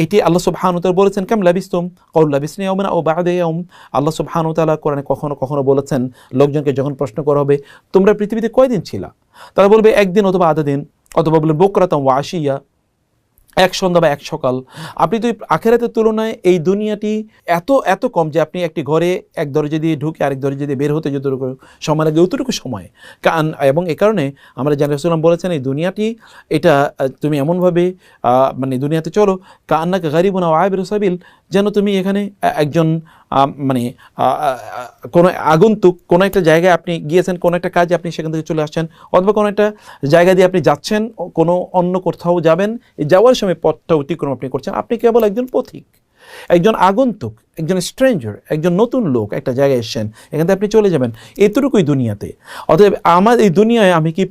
এটি আল্লাহ সুবহানাহু ওয়া তাআলা বলেছেন কাম লাবিস্তুম ক্বাউল লাবিসনা ইয়াওমান আও বা'দা ইয়াওম। আল্লাহ সুবহানাহু ওয়া তাআলা কোরআনে কখনো কখনো বলেছেন লোকজনকে যখন প্রশ্ন করা হবে তোমরা পৃথিবীতে কয়দিন ছিলা, তারা বলবে একদিন অথবা আধা দিন, অথবা বলবেন বকরাতাম ওয়া আশিয়া, এক সন্ধ্যা বা এক সকাল। আপনি তো আখিরাতের তুলনায় এই দুনিয়াটি এত কম যে আপনি একটি ঘরে এক দরজা দিয়ে ঢুকে আরেক দরজা দিয়ে বের হতে যতটুকু সময় লাগে অতটুকু সময়। এবং এ কারণে আমরা জানি রাসূলুল্লাহ বলেছেন এই দুনিয়াটি এটা তুমি এমনভাবে মানে দুনিয়াতে চলো কান্নাকা গারিবুন আও আবিরু সাবিল, যেন তুমি এখানে একজন মানে কোনো আগন্তুক, কোনো একটা জায়গায় আপনি গিয়েছেন, কোনো একটা কাজে আপনি সেখান থেকে চলে আসছেন, অথবা কোনো একটা জায়গা দিয়ে আপনি যাচ্ছেন, কোনো অন্য কোথাও যাবেন, এই যাওয়ার সময় পথটা অতিক্রম আপনি করছেন, আপনি কেবল একজন পথিক, একজন আগন্তুক, একজন স্ট্রেঞ্জার, একজন নতুন লোক একটা জায়গায় এসেছেন, এখান থেকে আপনি চলে যাবেন, এতটুকুই দুনিয়াতে। অতএব আমার এই দুনিয়ায় আমি কি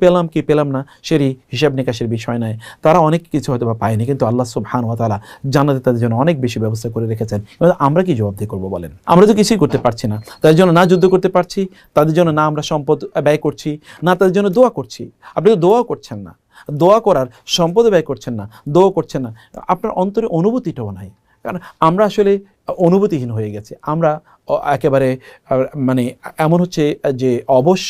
পেলাম না সেটি হিসাব নিকাশের বিষয় নয়। তারা অনেক কিছু হয়তো বা পায়নি, কিন্তু আল্লাহ সুবহানাহু ওয়া তাআলা জান্নাতে তাদের জন্য অনেক বেশি ব্যবস্থা করে রেখেছেন। আমরা কি জবাবদিহি করবো বলেন? আমরা তো কিছুই করতে পারছি না, তাদের জন্য না যুদ্ধ করতে পারছি, তাদের জন্য না আমরা সম্পদ ব্যয় করছি, না তাদের জন্য দোয়া করছি। আপনি তো দোয়া করছেন না, দোয়া করার সম্পদ ব্যয় করছেন না, দোয়া করছেন না, আপনার অন্তরে অনুভূতিটাও নাই। কারণ আমরা আসলে অনুভূতিহীন হয়ে গেছি, আমরা একেবারে মানে এমন হচ্ছে যে অবশ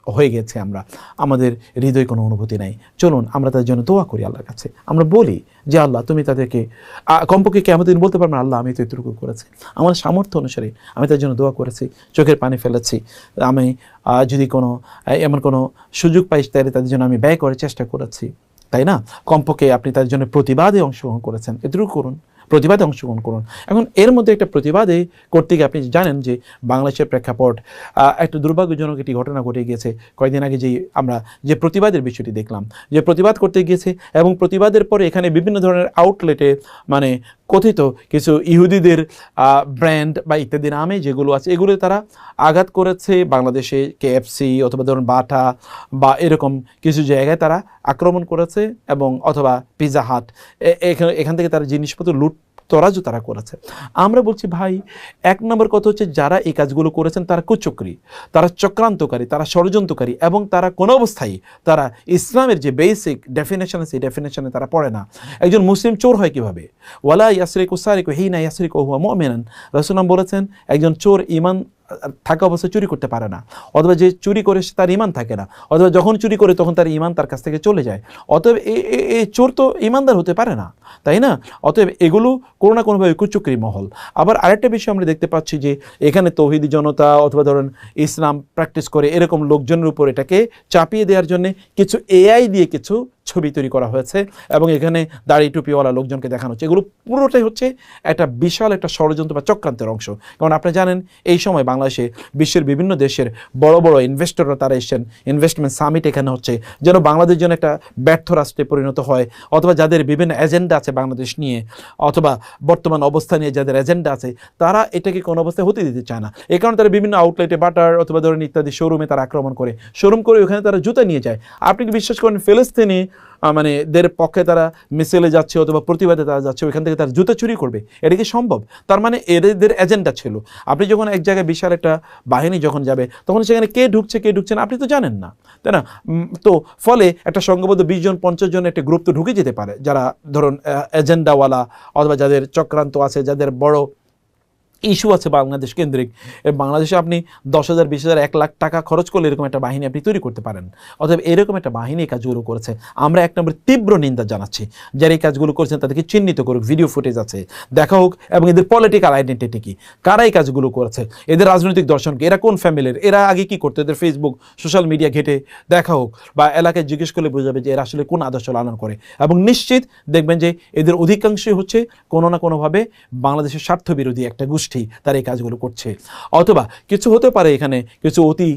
হয়ে গেছে আমরা, আমাদের হৃদয়ে কোনো অনুভূতি নাই। চলুন আমরা তাদের জন্য দোয়া করি আল্লাহর কাছে, আমরা বলি যে আল্লাহ তুমি তাদেরকে কমপক্ষে কিয়ামতের দিন বলতে পারবেন আল্লাহ আমি তো এতটুকু করেছি, আমার সামর্থ্য অনুসারে আমি তাদের জন্য দোয়া করেছি, চোখের পানি ফেলেছি, আমি যদি কোনো এমন কোনো সুযোগ পাই তাহলে তাদের জন্য আমি ব্যয় করার চেষ্টা করেছি, তাই না? কমপক্ষে আপনি তাদের জন্য প্রতিবাদে অংশগ্রহণ করেছেন, এতটুকু করুন, প্রতিবাদে অংশগ্রহণ করুন। এখন এর মধ্যে একটা প্রতিবাদে করতে গিয়ে আপনি জানেন যে বাংলাদেশের প্রেক্ষাপট একটা দুর্ভাগ্যজনক একটি ঘটনা ঘটে গিয়েছে কয়েকদিন আগে, আমরা যে প্রতিবাদের বিষয়টি দেখলাম, যে প্রতিবাদ করতে গিয়েছে এবং প্রতিবাদের পরে এখানে বিভিন্ন ধরনের আউটলেটে মানে কথিত কিছু ইহুদিদের ব্র্যান্ড বা ইত্যাদি নামে যেগুলো আছে এগুলো তারা আঘাত করেছে। বাংলাদেশে KFC অথবা ধরুন বাটা বা এরকম কিছু জায়গায় তারা আক্রমণ করেছে এবং অথবা পিৎজা হাট, এখান থেকে তারা জিনিসপত্র লুট তরাজু তারা করেছে। আমরা বলছি ভাই, এক নম্বর কথা হচ্ছে যারা এই কাজগুলো করেছেন তারা কুচক্রী, তারা চক্রান্তকারী, তারা ষড়যন্ত্রকারী এবং তারা কোনো অবস্থায় তারা ইসলামের যে বেসিক ডেফিনেশন আছে এই ডেফিনেশনে তারা পড়ে না। একজন মুসলিম চোর হয় কীভাবে? ওয়ালা ইয়াসরিকু সারিকু হিনা ইয়াসরিকু হুয়া মুমিনান, রাসূলুল্লাহ বলেছেন একজন চোর ঈমান থাকা অবস্থায় চুরি করতে পারে না, অথবা যে চুরি করে তার ঈমান থাকে না, অথবা যখন চুরি করে তখন তার ঈমান তার কাছ থেকে চলে যায়। অতএব এই চোর তো ঈমানদার হতে পারে না, তাই না? অতএব এগুলো কোনো না কোনোভাবে কুচক্রী মহল। আবার আরেকটা বিষয় আমরা দেখতে পাচ্ছি যে এখানে তৌহিদি জনতা অথবা ধরেন ইসলাম প্র্যাকটিস করে এরকম লোকজনের উপর এটাকে চাপিয়ে দেওয়ার জন্য কিছু AI দিয়ে কিছু ছবি তৈরি করা হয়েছে এবং এখানে দাড়ি টুপিওয়ালা লোকজনকে দেখানো হচ্ছে। এগুলো পুরোটাই হচ্ছে একটা বিশাল একটা ষড়যন্ত্র বা চক্রান্তের অংশ। কারণ আপনি জানেন এই সময় বাংলাদেশে বিশ্বের বিভিন্ন দেশের বড় বড় ইনভেস্টররা তারা এসেছেন, ইনভেস্টমেন্ট সামিট এখানে হচ্ছে, যেন বাংলাদেশ যেন একটা ব্যর্থ রাষ্ট্রে পরিণত হয়, অথবা যাদের বিভিন্ন এজেন্ডা আছে বাংলাদেশ নিয়ে অথবা বর্তমান অবস্থা নিয়ে যাদের এজেন্ডা আছে তারা এটাকে কোনো অবস্থায় হতে দিতে চায় না। এই কারণে তারা বিভিন্ন আউটলেটে বাটার অথবা ধরেন ইত্যাদি শোরুমে তারা আক্রমণ করে, শোরুম করে ওখানে তারা জুতা নিয়ে যায়। আপনি কি বিশ্বাস করেন ফিলিস্তিনি মানে দের পক্ষে তারা মিছিলে যাচ্ছে অথবা প্রতিবাদে তারা যাচ্ছে, ওইখান থেকে তারা জুতা চুরি করবে, এটা কি সম্ভব? তার মানে এদের এজেন্ডা ছিল। আপনি যখন এক জায়গায় বিশাল একটা বাহিনী যখন যাবে, তখন সেখানে কে ঢুকছে কে ঢুকছে না আপনি তো জানেন না, তাই না? তো ফলে একটা সংঘবদ্ধ 20 জন 50 জন একটা গ্রুপ তো ঢুকে যেতে পারে, যারা ধরুন এজেন্ডাওয়ালা অথবা যাদের চক্রান্ত আছে, যাদের বড় ইস্যু আছে বাংলাদেশ কেন্দ্রিক। বাংলাদেশে আপনি 10,000 20,000 1 লাখ টাকা খরচ করলে এরকম একটা বাহিনী আপনি তৈরি করতে পারেন। অতএব এরকম একটা বাহিনী এই কাজগুলো করেছে। আমরা এক নম্বর তীব্র নিন্দা জানাচ্ছি। যারা এই কাজগুলো করেছেন তাদেরকে চিহ্নিত করুক, ভিডিও ফুটেজ আছে, দেখা হোক, এবং এদের পলিটিক্যাল আইডেন্টিটি কি, কারা এই কাজগুলো করেছে, এদের রাজনৈতিক দর্শন কি, এরা কোন ফ্যামিলির, এরা আগে কি করতো, এদের ফেসবুক সোশ্যাল মিডিয়া ঘেটে দেখা হোক, বা এলাকায় জিজ্ঞেস করলে বোঝা যাবে যে এরা আসলে কোন আদর্শ লালন করে। এবং নিশ্চিত দেখবেন যে এদের অধিকাংশই হচ্ছে কোনো না কোনোভাবে বাংলাদেশের স্বার্থবিরোধী একটা গোষ্ঠী, তারা এই কাজগুলো করছে। অথবা কিছু হতে পারে এখানে কিছু অতি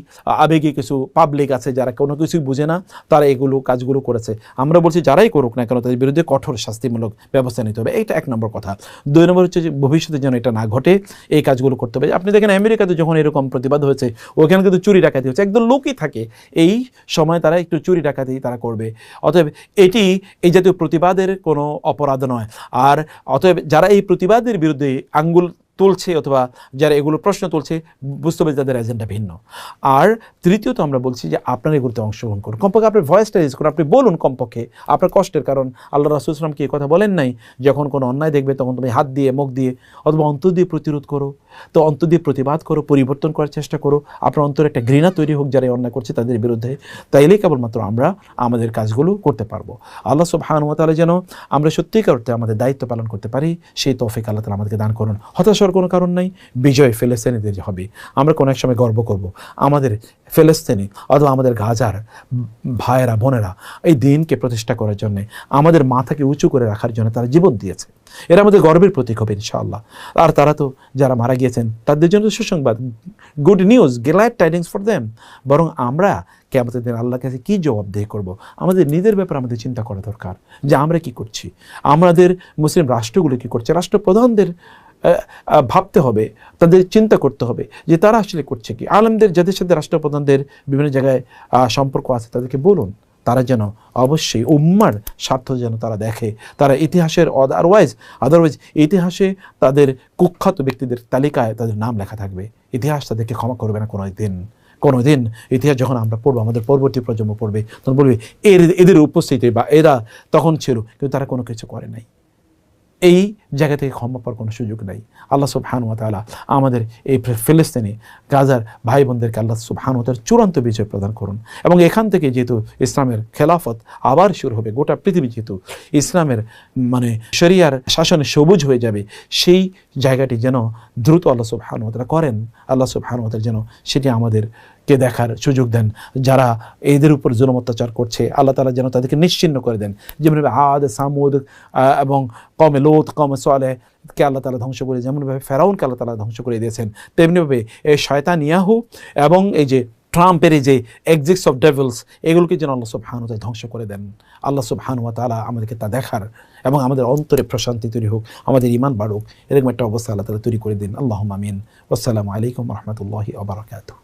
আবেগী কিছু পাবলিক আছে যারা কোনো কিছুই বুঝে না, তারা এগুলো কাজগুলো করেছে। আমরা বলছি যারাই করুক না কেন তাদের বিরুদ্ধে কঠোর শাস্তিমূলক ব্যবস্থা নিতে হবে, এইটা 1 নম্বর কথা। 2 নম্বর হচ্ছে যে ভবিষ্যতে যেন এটা না ঘটে, এই কাজগুলো করতে হবে। আপনি দেখেন আমেরিকাতে যখন এরকম প্রতিবাদ হয়েছে, ওখানে কিন্তু চুরি ডাকাতি হচ্ছে, একদম লোকই থাকে এই সময় তারা একটু চুরি ডাকাতি তারা করবে। অতএব এটি এই জাতীয় প্রতিবাদের কোনো অপরাধ নয়। আর অতএব যারা এই প্রতিবাদের বিরুদ্ধে আঙ্গুল তুলছে অথবা যারা এগুলো প্রশ্ন তুলছে, বুঝতে হবে তাদের এজেন্ডা ভিন্ন। আর তৃতীয়ত আমরা বলছি যে আপনারা এগুলোতে অংশগ্রহণ করুন, কমপক্ষে আপনার ভয়েসটা রেজ করুন, আপনি বলুন কমপক্ষে আপনার কষ্টের কারণ। আল্লাহ রাসূল সাল্লাল্লাহু আলাইহি ওয়াসাল্লাম কি কথা বলেন নাই, যখন কোনো অন্যায় দেখবে তখন তুমি হাত দিয়ে মুখ দিয়ে অথবা অন্তর দিয়ে প্রতিরোধ করো, তো অন্তর দিয়ে প্রতিবাদ করো, পরিবর্তন করার চেষ্টা করো, আপনার অন্তরে একটা ঘৃণা তৈরি হোক যারা অন্যায় করছে তাদের বিরুদ্ধে। তাইলেই কেবলমাত্র আমরা আমাদের কাজগুলো করতে পারবো। আল্লাহ সুবহানাহু ওয়া তাআলা যেন আমরা সত্যিকার অর্থে আমাদের দায়িত্ব পালন করতে পারি, সেই তৌফিক আল্লাহ তাআলা আমাদেরকে দান করুন। হতাশার কোনো কারণ নাই, বিজয় ফিলিস্তিনিদের হবে। আমরা কোনো এক সময় গর্ব করব আমাদের ফিলিস্তিনি অথবা আমাদের গাজার ভাইয়েরা বোনেরা এই দিনকে প্রতিষ্ঠা করার জন্য, আমাদের মাথাকে উঁচু করে রাখার জন্য তারা জীবন দিয়েছে। এরা আমাদের গর্বের প্রতীক হবে ইনশাআল্লাহ। আর তারা তো যারা মারা গিয়েছেন তাদের জন্য সুসংবাদ, good news, glad tidings for them. বরং আমরা কিয়ামতের দিন আল্লাহর কাছে কী জবাবদিহি করব, আমাদের নিজের ব্যাপারে আমাদের চিন্তা করা দরকার যে আমরা কি করছি, আমাদের মুসলিম রাষ্ট্রগুলো কি করছে, রাষ্ট্রপ্রধানদের ভাবতে হবে, তাদের চিন্তা করতে হবে যে তারা আসলে করছে কি। আলেমদের যাদের সাথে রাষ্ট্রপ্রধানদের বিভিন্ন জায়গায় সম্পর্ক আছে তাদেরকে বলুন, তারা যেন অবশ্যই উম্মার স্বার্থ যেন তারা দেখে, তারা ইতিহাসের আদারওয়াইজ ইতিহাসে তাদের কুখ্যাত ব্যক্তিদের তালিকায় তাদের নাম লেখা থাকবে, ইতিহাস তাদেরকে ক্ষমা করবে না কোনো দিন। ইতিহাস যখন আমরা পড়বো, আমাদের পরবর্তী প্রজন্ম পড়বে, তখন বলবে এদের উপস্থিতি বা এরা তখন ছিল, কিন্তু তারা কোনো কিছু করে নাই। এই জায়গা থেকে ক্ষমা পাওয়ার কোনো সুযোগ নাই। আল্লাহ সুবহানাহু ওয়া তাআলা আমাদের এই ফিলিস্তিনি গাজার ভাই বোনদেরকে আল্লাহ সুবহানাহু ওয়া তাআলা চূড়ান্ত বিজয় প্রদান করুন। এবং এখান থেকে যেহেতু ইসলামের খেলাফত আবার শুরু হবে, গোটা পৃথিবী যেহেতু ইসলামের মানে শরিয়ার শাসনে সবুজ হয়ে যাবে, সেই জায়গাটি যেন দ্রুত আল্লাহ সুবহানাহু ওয়া তাআলা করেন। আল্লাহ সুবহানাহু ওয়া তাআলা যেন সেটি আমাদেরকে দেখার সুযোগ দেন। যারা এদের উপর জুলুম অত্যাচার করছে আল্লাহ তাআলা যেন তাদেরকে নিশ্চিহ্ন করে দেন। যেমনভাবে আদ, সামুদ এবং কওমে লূত, কওমে সালেহকে আল্লাহ তাআলা ধ্বংস করে, যেমনভাবে ফেরাউনকে আল্লাহ তাআলা ধ্বংস করে দিয়েছেন, তেমনিভাবে এই শয়তান ইয়াহু এবং এই যে ট্রাম্পের এই যে এক্সিস্ট অফ ডেভিলস, এগুলোকে যেন আল্লাহ সুবহানাহু ওয়া তাআলা ধ্বংস করে দেন। আল্লাহ সুবহানাহু ওয়া তাআলা আমাদেরকে তা দেখার এবং আমাদের অন্তরে প্রশান্তি তৈরি হোক, আমাদের ঈমান বাড়ুক, এরকম একটা অবস্থা আল্লাহ তাআলা তৈরি করে দিন। আল্লাহুম্মা আমিন। আসসালামু আলাইকুম ওয়া রাহমাতুল্লাহি ওয়া বারাকাতুহু।